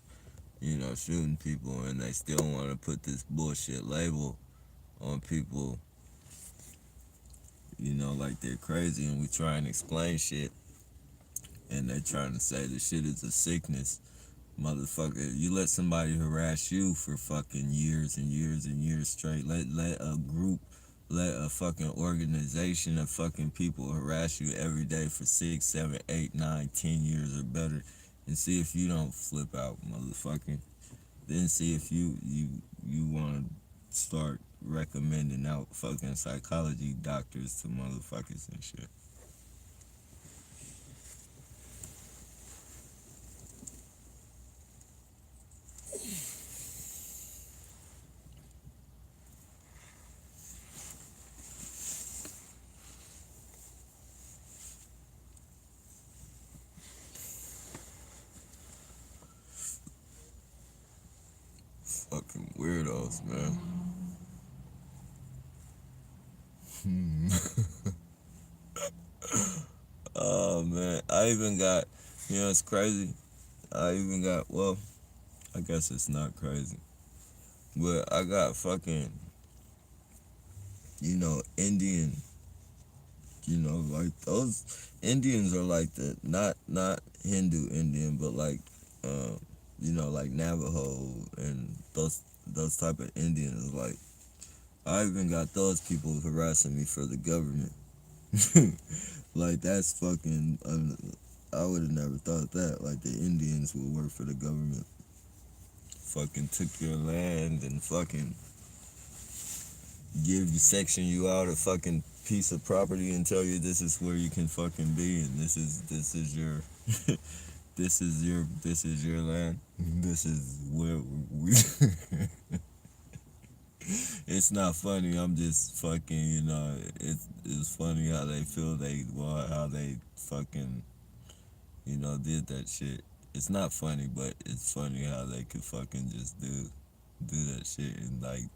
[SPEAKER 2] shooting people, and they still want to put this bullshit label on people. Like they're crazy, and we try and explain shit, and they're trying to say the shit is a sickness. Motherfucker, you let somebody harass you for fucking years and years and years straight. Let a group, let a fucking organization of fucking people harass you every day for 6, 7, 8, 9, 10 years or better, and see if you don't flip out, motherfucker. Then see if you want to start recommending out fucking psychology doctors to motherfuckers and shit. Fucking weirdos, man. Oh man, I even got, it's crazy. I even got, well, I guess it's not crazy, but I got fucking, Indian, like those Indians are like the not Hindu Indian, but like, like Navajo and those type of Indians. Like I even got those people harassing me for the government. Like that's fucking. I would have never thought that. Like the Indians would work for the government. Fucking took your land and fucking section you out a fucking piece of property and tell you this is where you can fucking be, and this is your this is your land. This is where we It's not funny. I'm just fucking, it's funny how they feel how they fucking, did that shit. It's not funny, but it's funny how they could fucking just do that shit and like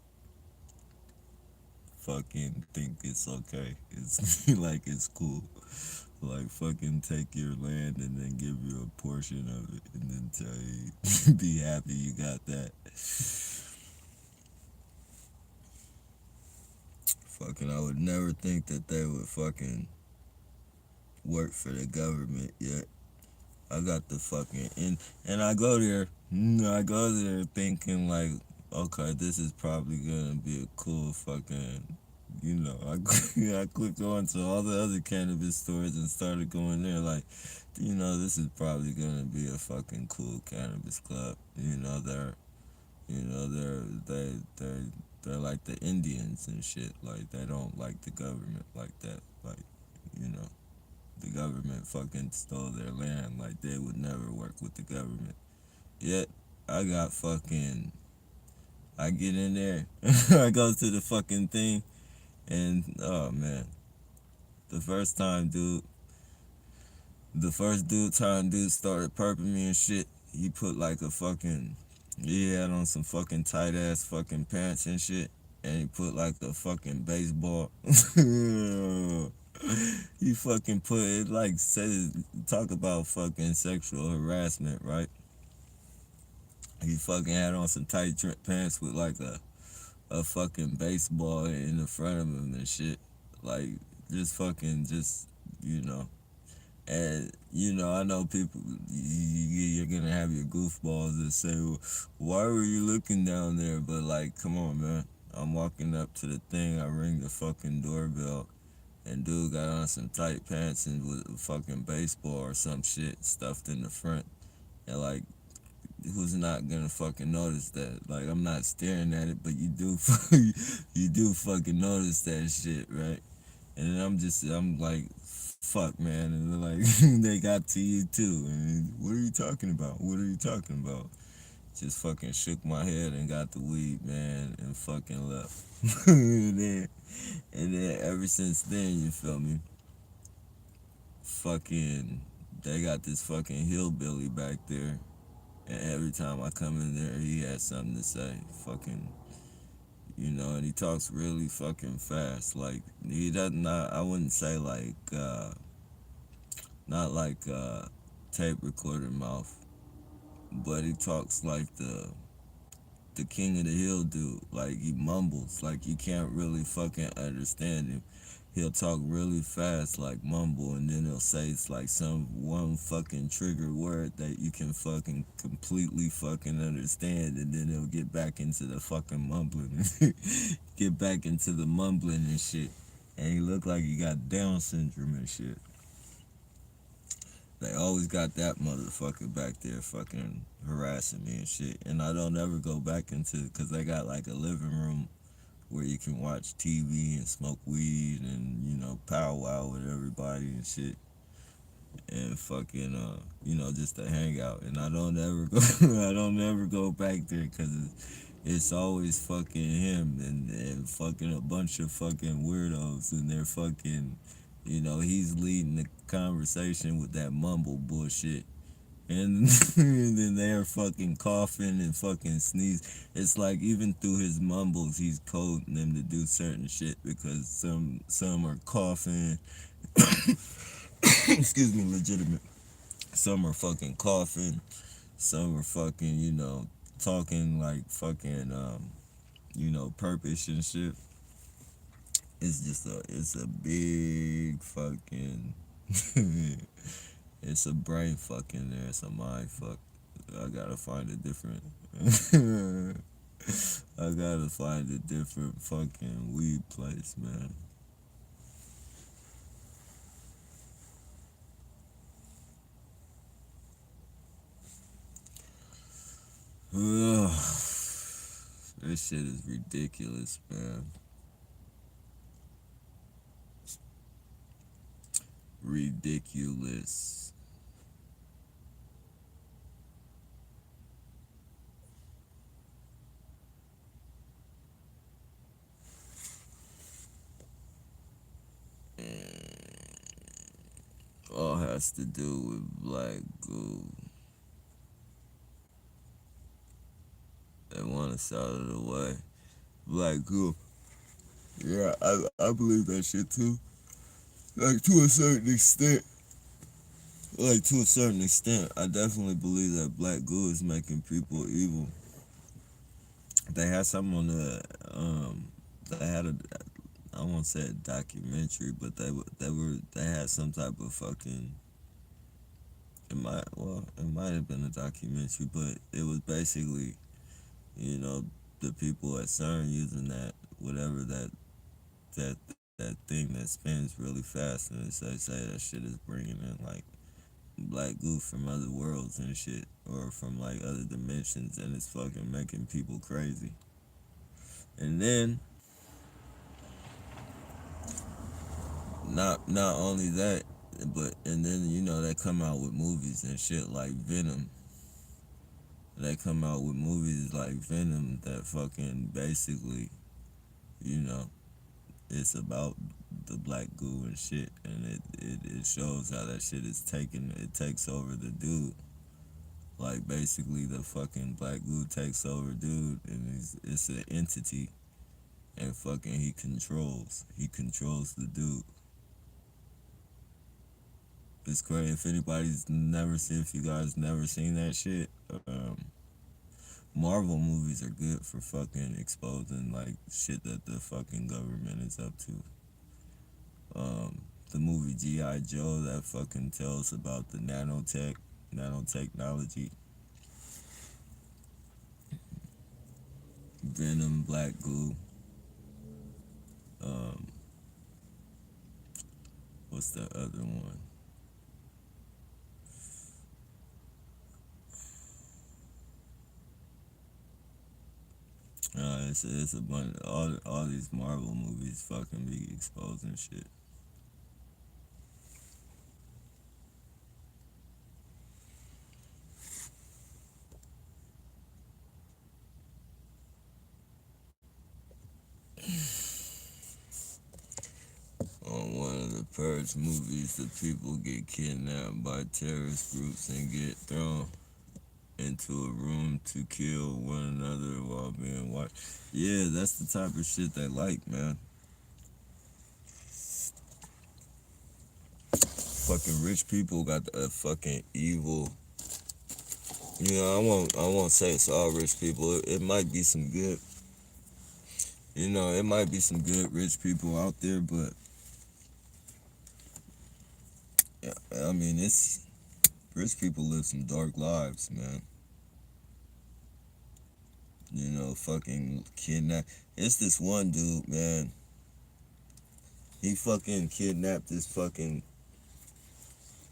[SPEAKER 2] fucking think it's okay. It's like it's cool. Like fucking take your land and then give you a portion of it and then tell you be happy you got that. Fucking I would never think that they would fucking work for the government yet. I got the fucking and I go there thinking like, okay, this is probably gonna be a cool fucking, I clicked on to all the other cannabis stores and started going there like, this is probably gonna be a fucking cool cannabis club. They're like the Indians and shit. Like they don't like the government like that. Like, you know. The government fucking stole their land. Like they would never work with the government. Yet I got fucking. I get in there. I go to the fucking thing, and oh man, the first time, dude. The first dude started perping me and shit. He put like a fucking. He had on some fucking tight ass fucking pants and shit, and he put like a fucking baseball. He fucking put it like said talk about fucking sexual harassment, right? He fucking had on some tight pants with like a fucking baseball in the front of him and shit. Like just you know. And I know people. You're gonna have your goofballs that say, well, "Why were you looking down there?" But like, come on, man. I'm walking up to the thing. I ring the fucking doorbell. And dude got on some tight pants and with a fucking baseball or some shit stuffed in the front. And like, who's not gonna fucking notice that? Like, I'm not staring at it, but you do, you do fucking notice that shit, right? And then I'm like, fuck, man. And they're like, they got to you too. And what are you talking about? What are you talking about? Just fucking shook my head and got the weed, man, and fucking left. and then ever since then, you feel me? Fucking, they got this fucking hillbilly back there. And every time I come in there, he has something to say. Fucking, and he talks really fucking fast. Like, he doesn't, I wouldn't say like, not like tape recorder mouth, but he talks like the King of the Hill dude. Like he mumbles, like you can't really fucking understand him. He'll talk really fast, like mumble, and then he'll say it's like some one fucking trigger word that you can fucking completely fucking understand, and then he'll get back into the fucking mumbling, get back into the mumbling and shit. And he look like he got Down syndrome and shit. They always got that motherfucker back there fucking harassing me and shit. And I don't ever go back because they got like a living room where you can watch TV and smoke weed and, powwow with everybody and shit. And fucking, just to hang out. And I don't ever go, I don't ever go back there because it's always fucking him and fucking a bunch of fucking weirdos and they're fucking, he's leading the conversation with that mumble bullshit. And, and then they're fucking coughing and fucking sneeze. It's like even through his mumbles, he's coding them to do certain shit because some are coughing. Excuse me, legitimate. Some are fucking coughing. Some are fucking, talking like fucking, purpose and shit. It's a big fucking, it's a brain fucking there. It's a mind fuck. I gotta find a different, I gotta find a different fucking weed place, man. Ugh. This shit is ridiculous, man. Ridiculous. has to do with black goo. They want us out of the way. Black goo. Yeah, I believe that shit too. Like to a certain extent. Like to a certain extent, I definitely believe that black goo is making people evil. They had something on the they had a, I won't say a documentary, but they had some type of fucking, it might have been a documentary, but it was basically, you know, the people at CERN using that whatever that thing that spins really fast, and say that shit is bringing in like black goo from other worlds and shit, or from like other dimensions, and it's fucking making people crazy. And then not only that, but and then you know they come out with movies and shit like Venom. They come out with movies like Venom that fucking basically, you know, it's about the black goo and shit, and it shows how that shit is taken. It takes over the dude. Like basically, the fucking black goo takes over, dude, and it's an entity, and fucking he controls the dude. It's crazy. If anybody's never seen, if you guys never seen that shit, Marvel movies are good for fucking exposing like shit that the fucking government is up to. The movie G.I. Joe that fucking tells about the nanotechnology. Venom, Black Goo. Um, what's the other one? It's a bunch. All these Marvel movies fucking be exposing shit. On one of the Purge movies, the people get kidnapped by terrorist groups and get thrown into a room to kill one another while being watched. Yeah, that's the type of shit they like, man. Fucking rich people got a fucking evil. You know, I won't say it's all rich people. It might be some good. You know, it might be some good rich people out there, but yeah, I mean, it's rich people live some dark lives, man. You know, fucking kidnap. It's this one dude, man. He fucking kidnapped this fucking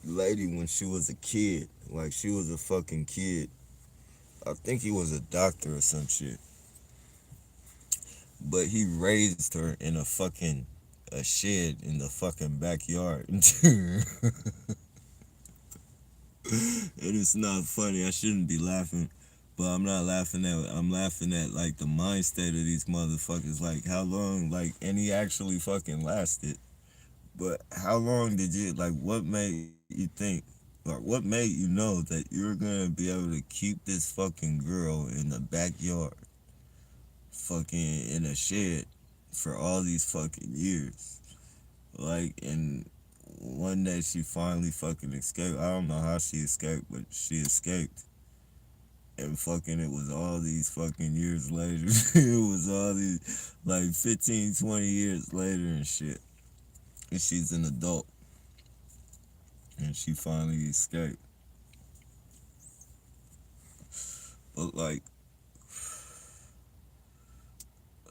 [SPEAKER 2] lady when she was a kid. Like, she was a fucking kid. I think he was a doctor or some shit. But he raised her in a shed in the fucking backyard. It is not funny. I shouldn't be laughing. But I'm laughing at like the mind state of these motherfuckers. Like how long, like, and he actually fucking lasted. But how long did you, like, what made you think, or what made you know that you're gonna be able to keep this fucking girl in the backyard, fucking in a shed for all these fucking years? Like, and one day she finally fucking escaped. I don't know how she escaped, but she escaped. And fucking it was all these fucking years later. It was all these, like 15, 20 years later and shit. And she's an adult. And she finally escaped. But like,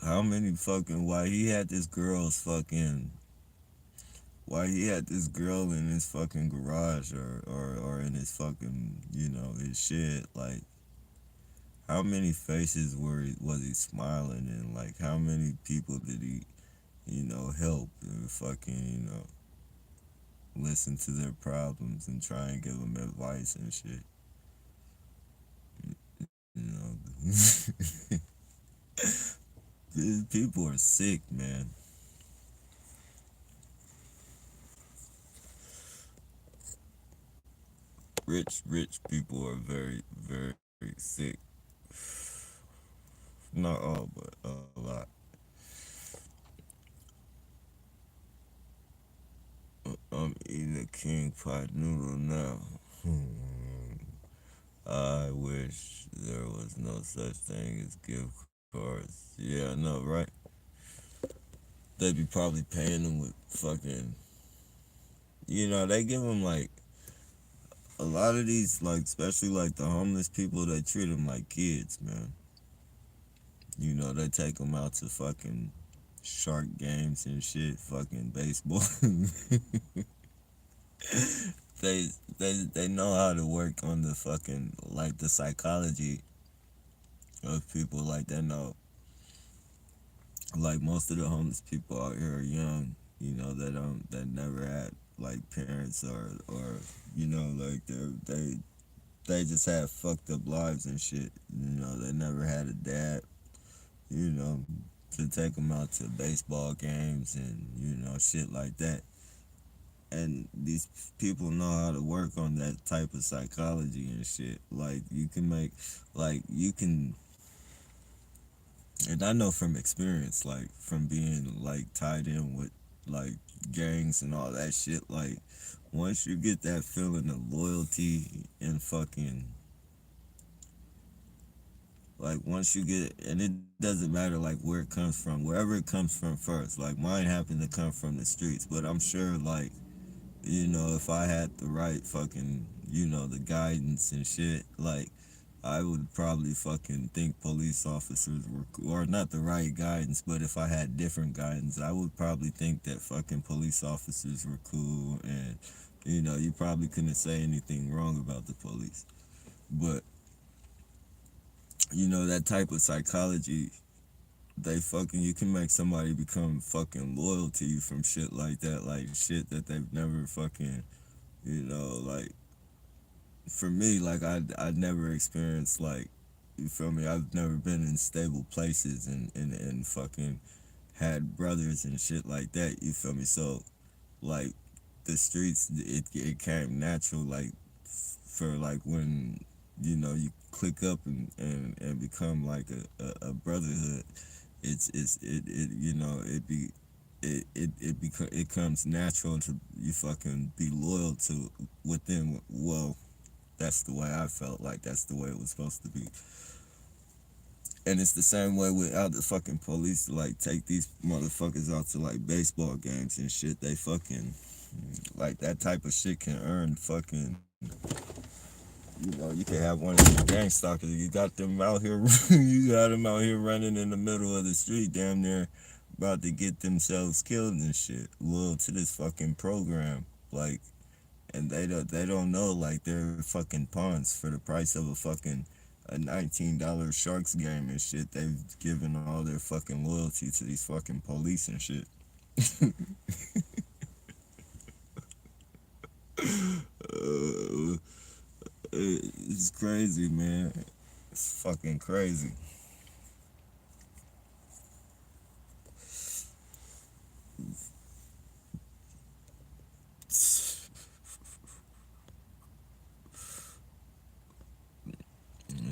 [SPEAKER 2] how many fucking, why he had this girl in his fucking garage, or in his fucking, you know, his shed, like, how many faces was he smiling in? Like, how many people did he, you know, help and fucking, you know, listen to their problems and try and give them advice and shit? You know, these people are sick, man. Rich people are very, very sick. Not all, but a lot. I'm eating a king pot noodle now. I wish there was no such thing as gift cards. Yeah, I know, right? They be probably paying them with fucking. They give them like a lot of these, like especially like the homeless people. They treat them like kids, man. They take them out to fucking shark games and shit, fucking baseball. they know how to work on the fucking like the psychology of people. Like they know, like most of the homeless people out here are young. That never had like parents or like they just have fucked up lives and shit. They never had a dad. You know, to take them out to baseball games and shit like that. And these people know how to work on that type of psychology and shit. Like you can, and I know from experience, like from being like tied in with like gangs and all that shit. Like once you get that feeling of loyalty and fucking, like once you get, and it doesn't matter like where it comes from, wherever it comes from first. Like mine happened to come from the streets, but I'm sure like if I had the right fucking, the guidance and shit, like, I would probably fucking think police officers were, or not the right guidance, but if I had different guidance, I would probably think that fucking police officers were cool and, you probably couldn't say anything wrong about the police. But, that type of psychology, you can make somebody become fucking loyal to you from shit like that, like shit that they've never fucking, like for me, like I'd never experienced like, you feel me? I've never been in stable places and fucking had brothers and shit like that. You feel me? So like the streets, it came natural like for like when you click up and become like a brotherhood. It comes natural to you fucking be loyal to within. Well, that's the way I felt like that's the way it was supposed to be. And it's the same way without the fucking police to like take these motherfuckers out to like baseball games and shit. They fucking like that type of shit can earn fucking. You can have one of these gang stalkers. You got them out here. You got them out here running in the middle of the street, damn near about to get themselves killed and shit. Loyal to this fucking program, like, and they don't know like they're fucking pawns for the price of a $19 Sharks game and shit. They've given all their fucking loyalty to these fucking police and shit. uh, it's crazy, man. It's fucking crazy.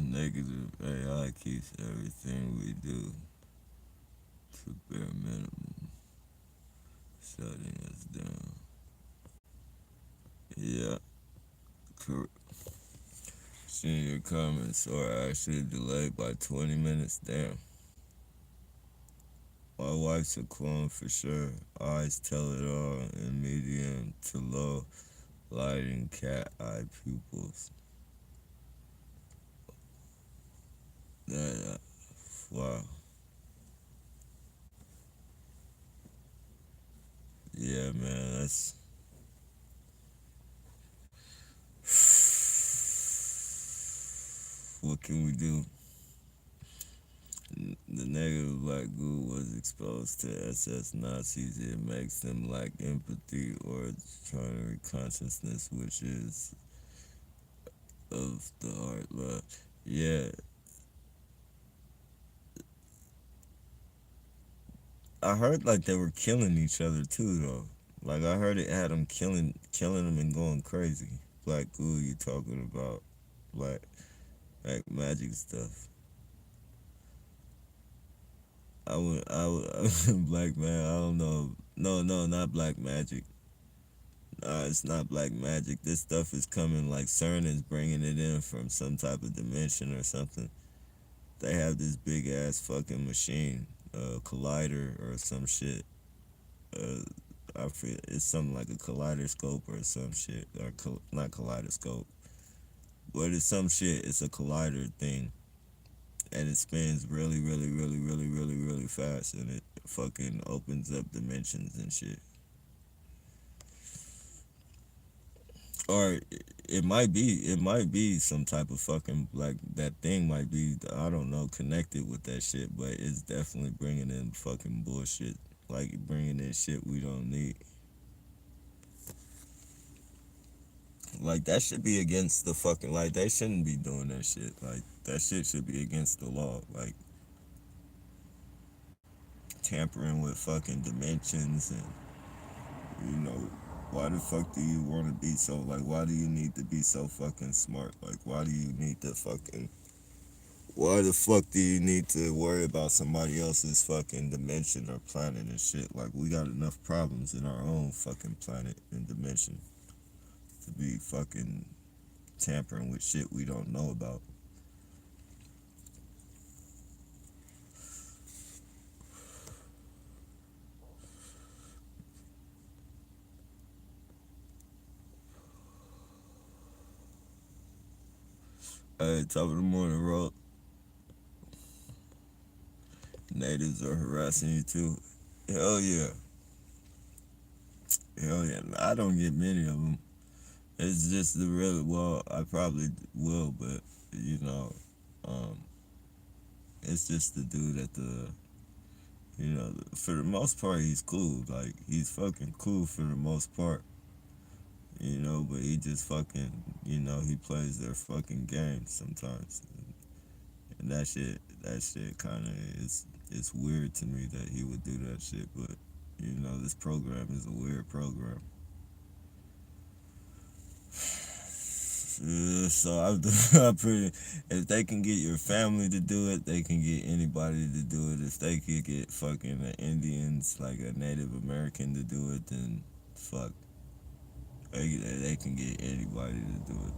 [SPEAKER 2] Negative AI keeps everything we do to bare minimum, shutting us down. Yeah, correct. Seeing your comments are actually delayed by 20 minutes. Damn. My wife's a clone for sure. Eyes tell it all in medium to low lighting, cat eye pupils. That, wow. Yeah, man, that's. What can we do? The negative black goo was exposed to SS Nazis. It makes them lack empathy or trying consciousness, which is of the heart love. Yeah, I heard like they were killing each other too, though. Like I heard it had them killing them and going crazy. Black Goo, you talking about black magic stuff. Black man, I don't know. No, not black magic. Nah, it's not black magic. This stuff is coming like CERN is bringing it in from some type of dimension or something. They have this big ass fucking machine, collider or some shit. Uh, I feel it's something like a kaleidoscope or some shit, or not kaleidoscope, but it's some shit. It's a collider thing, and it spins really, really, really, really, really, really fast, and it fucking opens up dimensions and shit. Or it might be some type of fucking like that thing might be, I don't know, connected with that shit, but it's definitely bringing in fucking bullshit, like bringing in shit we don't need. Like that should be against the fucking, like they shouldn't be doing that shit. Like that shit should be against the law. Like tampering with fucking dimensions, and you know, why the fuck do you want to be so, like, why do you need to be so fucking smart? Like why do you need to fucking, why the fuck do you need to worry about somebody else's fucking dimension or planet and shit? Like we got enough problems in our own fucking planet and dimension to be fucking tampering with shit we don't know about. Hey, top of the morning, Rob. Natives are harassing you too. Hell yeah. Hell yeah. I don't get many of them. It's just the real, well, I probably will, but, you know, um, it's just the dude at the, you know, for the most part, he's cool. Like, he's fucking cool for the most part, you know, but he just fucking, you know, he plays their fucking games sometimes. And that shit kind of it's weird to me that he would do that shit, but, you know, this program is a weird program. So I pretty, if they can get your family to do it, they can get anybody to do it. If they could get fucking Indians, like a Native American, to do it, then fuck, they can get anybody to do it.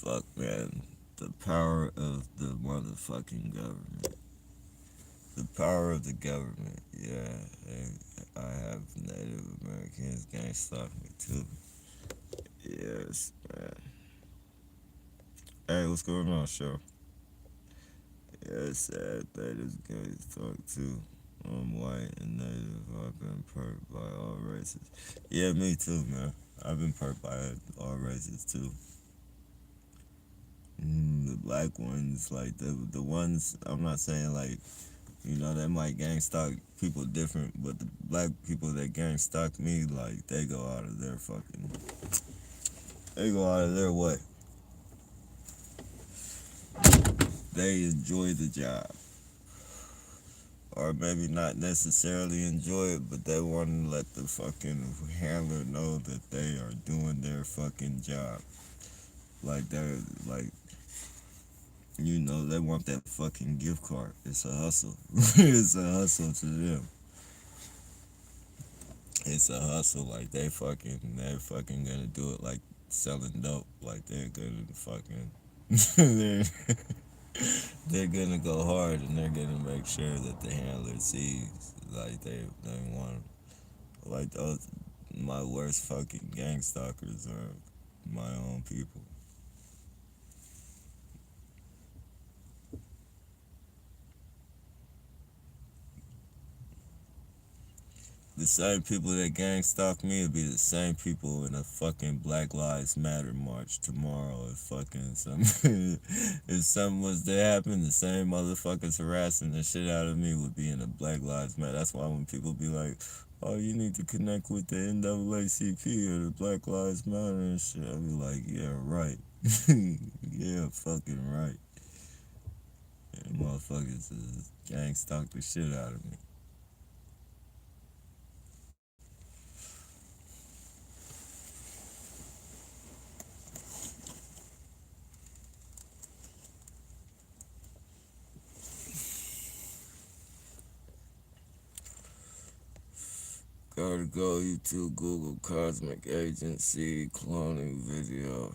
[SPEAKER 2] Fuck, man, the power of the motherfucking government. The power of the government. Yeah, and I have Native Americans gang stalk me too. Yes, man. Hey, what's going on, show? Yeah, it's sad that this guy's talk too. I'm white and native. I've been perked by all races. Yeah, me too, man. I've been perked by all races too. The black ones, like the ones, I'm not saying like, you know, they might gang stalk people different, but the black people that gang stalk me, like they go out of their fucking, they go out of their way. They enjoy the job. Or maybe not necessarily enjoy it, but they want to let the fucking handler know that they are doing their fucking job. Like they're like, you know, they want that fucking gift card. It's a hustle. It's a hustle to them. It's a hustle. Like they're fucking gonna do it like selling dope. Like they're gonna fucking, they're, they're gonna go hard, and they're gonna make sure that the handler sees like they want. Like those, my worst fucking gang stalkers are my own people. the same people that gang stalk me would be the same people in a fucking Black Lives Matter march tomorrow. If fucking some, if something was to happen, the same motherfuckers harassing the shit out of me would be in a Black Lives Matter. That's why when people be like, "Oh, you need to connect with the NAACP or the Black Lives Matter and shit," I be like, "Yeah, right. Yeah, fucking right." And motherfuckers is gang stalk the shit out of me. Gotta go YouTube, Google Cosmic Agency cloning video.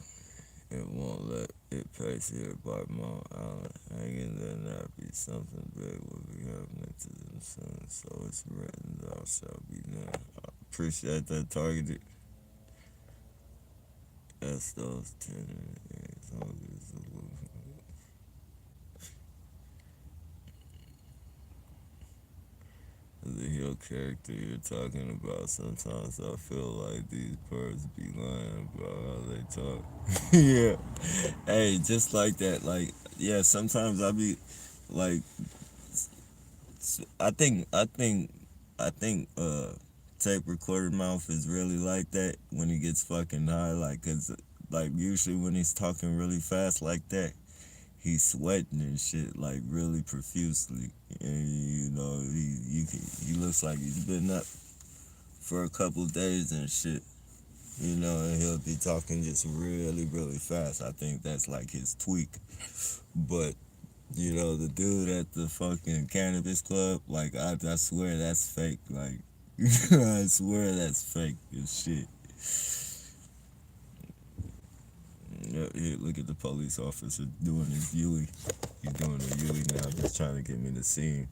[SPEAKER 2] It won't let it paste here by Mount Allen. Hanging there not be something big will be happening to them soon. So it's written, thou shalt be now. I appreciate that targeted. That's those 10 the Hill character you're talking about, sometimes I feel like these birds be lying about how they talk. Yeah. Hey, just like that. Like, yeah, sometimes I be like, I think tape recorder mouth is really like that when he gets fucking high. Like, cause like usually when he's talking really fast like that, he's sweating and shit like really profusely, and you know he looks like he's been up for a couple days and shit. You know, and he'll be talking just really fast. I think that's like his tweak. But you know, the dude at the fucking cannabis club, like I swear that's fake. Like I swear that's fake as shit. Yeah, here, look at the police officer doing his Yui. He's doing a Yui now, just trying to get me to see him.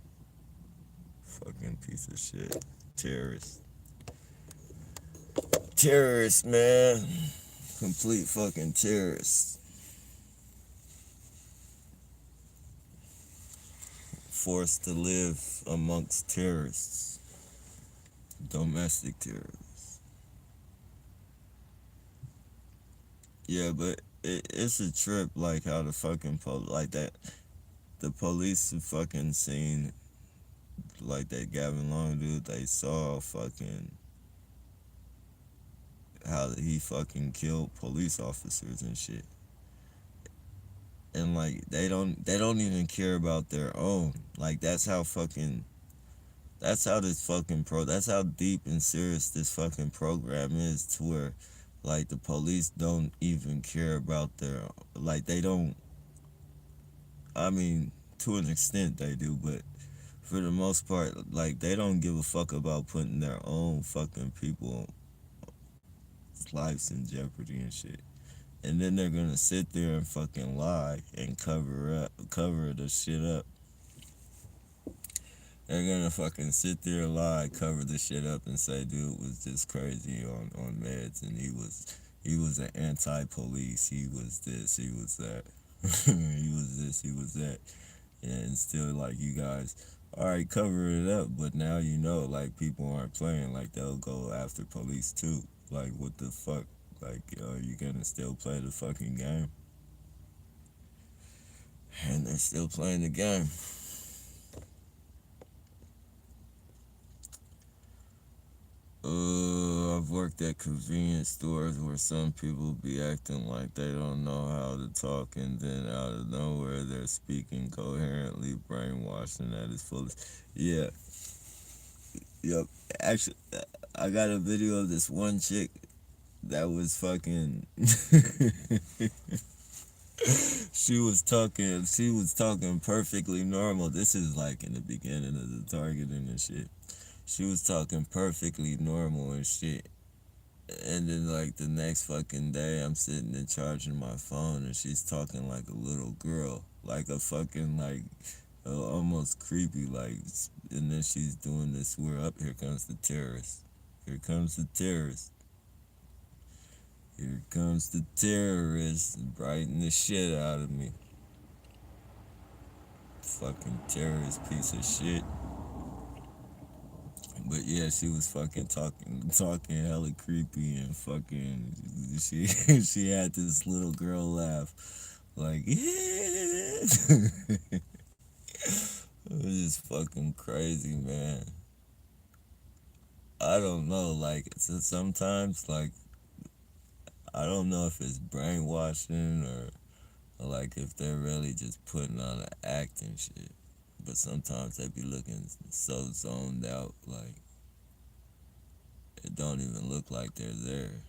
[SPEAKER 2] Fucking piece of shit. Terrorist. Terrorist, man. Complete fucking terrorist. Forced to live amongst terrorists. Domestic terrorists. Yeah, but it's a trip, like how the fucking like that. The police have fucking seen, like that Gavin Long dude. They saw fucking how he fucking killed police officers and shit. And like they don't even care about their own. Like that's how this fucking that's how deep and serious this fucking program is, to where like the police don't even care about their, like they don't, I mean, to an extent they do, but for the most part, like they don't give a fuck about putting their own fucking people lives in jeopardy and shit. And then they're gonna sit there and fucking lie and cover the shit up. They're gonna fucking sit there, lie, cover the shit up, and say dude was just crazy on meds, and he was an anti-police. He was this. He was that. He was this. He was that. And still, like, you guys, all right, cover it up, but now you know, like, people aren't playing. Like, they'll go after police too. Like, what the fuck? Like, you gonna still play the fucking game? And they're still playing the game. I've worked at convenience stores where some people be acting like they don't know how to talk, and then out of nowhere they're speaking coherently, brainwashing at its fullest. Yeah. Yep. Actually, I got a video of this one chick that was fucking she was talking perfectly normal. This is like in the beginning of the targeting and shit. She was talking perfectly normal and shit. And then like the next fucking day I'm sitting there charging my phone and she's talking like a little girl. Like a fucking like almost creepy, like, and then she's doing this, we're up, here comes the terrorist. Here comes the terrorist. Here comes the terrorist, biting the shit out of me. Fucking terrorist piece of shit. But yeah, she was fucking talking hella creepy and fucking. She she had this little girl laugh, like yeah. It was just fucking crazy, man. I don't know, like sometimes, like I don't know if it's brainwashing or like if they're really just putting on an act and shit. But sometimes they be looking so zoned out, like it don't even look like they're there.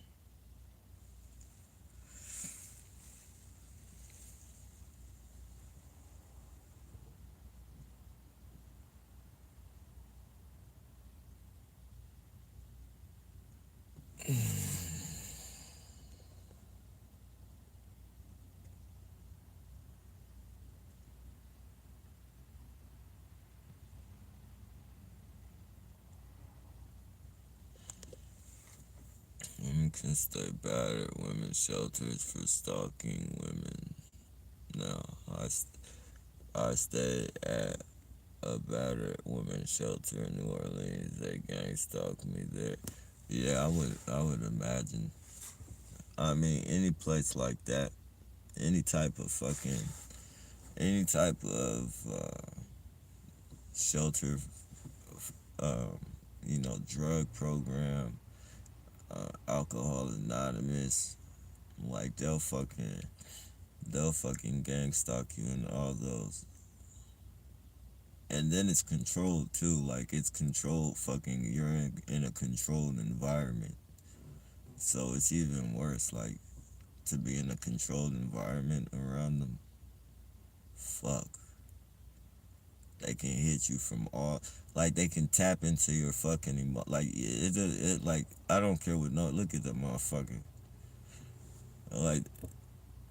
[SPEAKER 2] Women can stay bad at women's shelters for stalking women. No, I stayed at a battered women's shelter in New Orleans. They gang stalked me there. Yeah, I would imagine. I mean, any place like that, any type of fucking, any type of shelter, um, drug program, alcohol anonymous, like they'll fucking gang stalk you in all those. And then it's controlled too, like it's controlled fucking you're in a controlled environment. So it's even worse, like to be in a controlled environment around them. Fuck. They can hit you from all, like they can tap into your fucking like it like I don't care what no look at the motherfucker. Like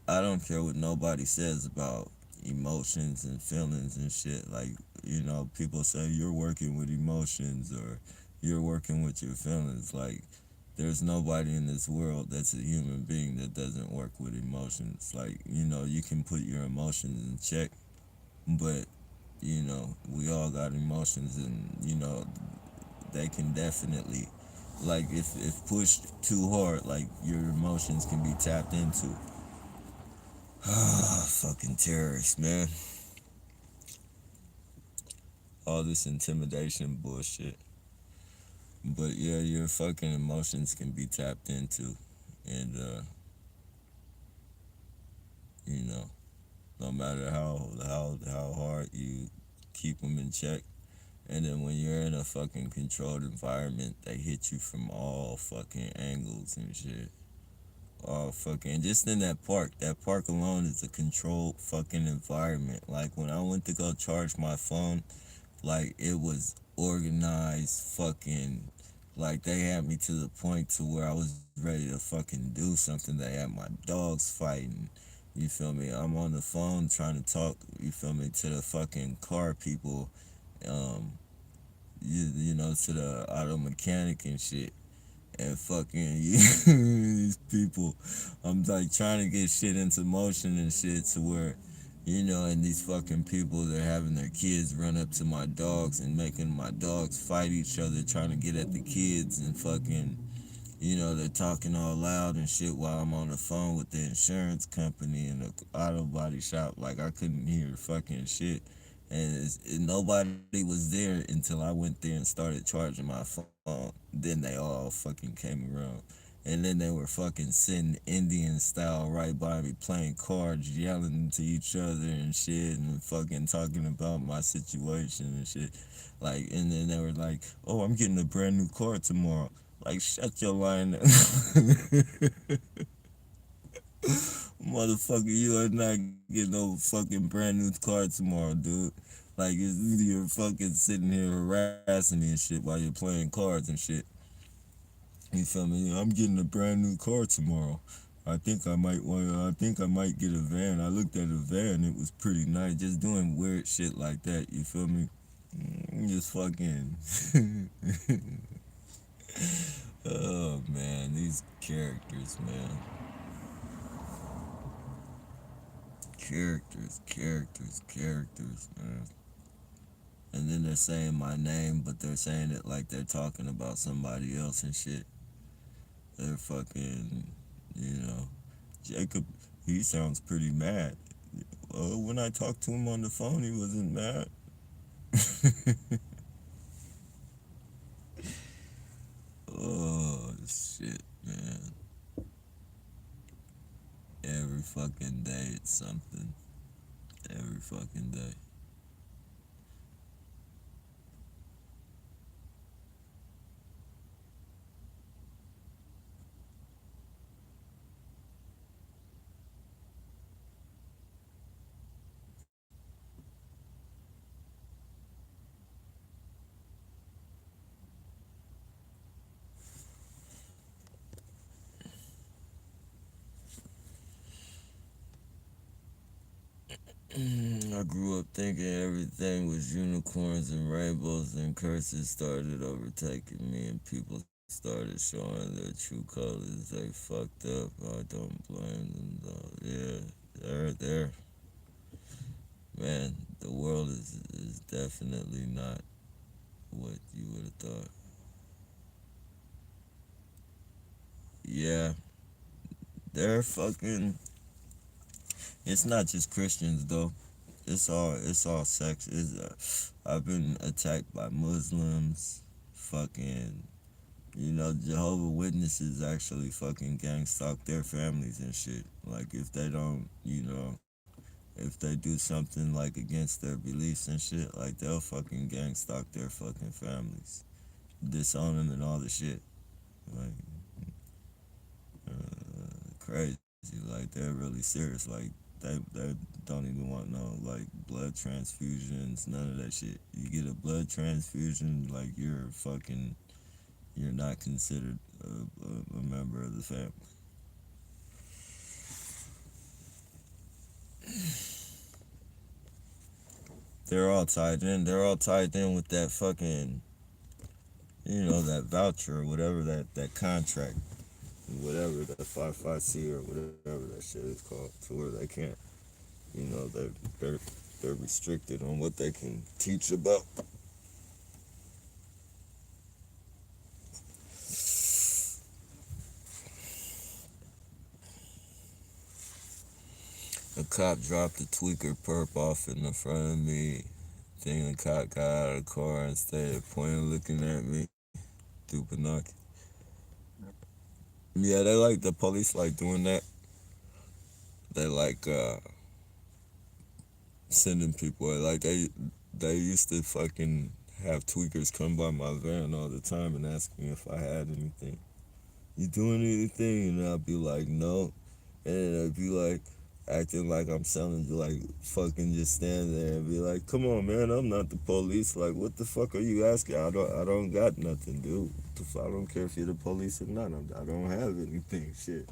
[SPEAKER 2] I don't care what nobody says about emotions and feelings and shit. Like, people say you're working with emotions or you're working with your feelings. Like, there's nobody in this world that's a human being that doesn't work with emotions. Like, you can put your emotions in check, but, we all got emotions and, they can definitely, like, if pushed too hard, like, your emotions can be tapped into. Fucking terrorists, man. All this intimidation bullshit. But yeah, your fucking emotions can be tapped into. And, you know, no matter how hard you keep them in check. And then when you're in a fucking controlled environment, they hit you from all fucking angles and shit. All fucking, just in that park alone is a controlled fucking environment. Like when I went to go charge my phone, like it was organized fucking, like they had me to the point to where I was ready to fucking do something. They had my dogs fighting. You feel me? I'm on the phone trying to talk, you feel me, to the fucking car people, um, to the auto mechanic and shit. And fucking these people, I'm like trying to get shit into motion and shit to where, and these fucking people, they're having their kids run up to my dogs and making my dogs fight each other, trying to get at the kids and fucking, they're talking all loud and shit while I'm on the phone with the insurance company and the auto body shop. Like I couldn't hear fucking shit. And nobody was there until I went there and started charging my phone. Then they all fucking came around. And then they were fucking sitting Indian style right by me playing cards, yelling to each other and shit and fucking talking about my situation and shit. Like, and then they were like, oh, I'm getting a brand new car tomorrow. Like, shut your line. Motherfucker, you are not getting no fucking brand new car tomorrow, dude. Like, you're fucking sitting here harassing me and shit while you're playing cards and shit. You feel me? I'm getting a brand new car tomorrow. I think I might get a van. I looked at a van, it was pretty nice. Just doing weird shit like that, you feel me? Just fucking. Oh man, these characters, man. Characters, man. and then they're saying my name, but they're saying it like they're talking about somebody else and shit. They're fucking, Jacob, he sounds pretty mad. Well, when I talked to him on the phone, he wasn't mad. Oh, shit, man. Every fucking day it's something. Every fucking day. I grew up thinking everything was unicorns and rainbows, and curses started overtaking me, and people started showing their true colors. They fucked up. I don't blame them though. Yeah, they're there. Man, the world is definitely not what you would have thought. Yeah, they're fucking. It's not just Christians though. It's all sex. I've been attacked by Muslims, fucking, Jehovah Witnesses actually fucking gang stalk their families and shit. Like if they don't, if they do something like against their beliefs and shit, like they'll fucking gang stalk their fucking families, disown them and all the shit. Like crazy. Like they're really serious. Like they don't even want no like blood transfusions, none of that shit. You get a blood transfusion, like you're not considered a member of the family. They're all tied in. They're all tied in with that fucking, that voucher or whatever that contract, whatever that 55C or whatever that shit is called, to where they can't, they're they're restricted on what they can teach about. A cop dropped a tweaker perp off in the front of me. Then the cop got out of the car and stayed pointing, looking at me through binoculars. Yeah, they like the police like doing that. They like sending people like they used to fucking have tweakers come by my van all the time and ask me if I had anything. You doing anything? And I'll be like, no. And I'd be like, acting like I'm selling, like fucking just stand there and be like, come on, man, I'm not the police. Like, what the fuck are you asking? I don't got nothing, dude. I don't care if you're the police or not. I don't have anything, shit.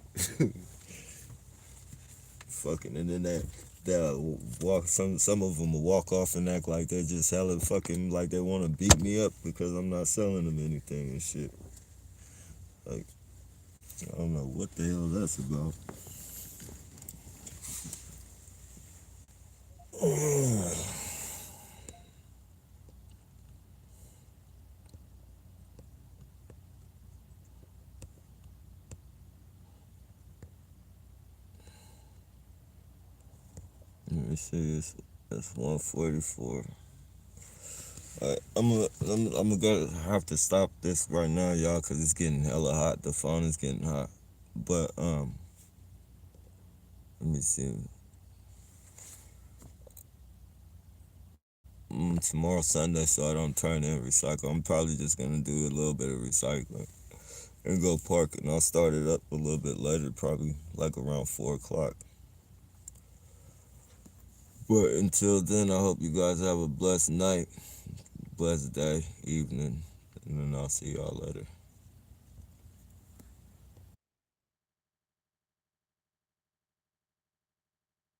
[SPEAKER 2] Fucking, and then they'll walk. Some of them will walk off and act like they're just hella fucking like they want to beat me up because I'm not selling them anything and shit. Like, I don't know what the hell that's about. Let me see. It's 1:44. Alright, I'm gonna have to stop this right now, y'all, cause it's getting hella hot. The phone is getting hot. But let me see. Tomorrow Sunday, so I don't turn in recycle. I'm probably just gonna do a little bit of recycling and go park, and I'll start it up a little bit later, probably like around 4 o'clock. But until then, I hope you guys have a blessed night, blessed day, evening, and then I'll see y'all later.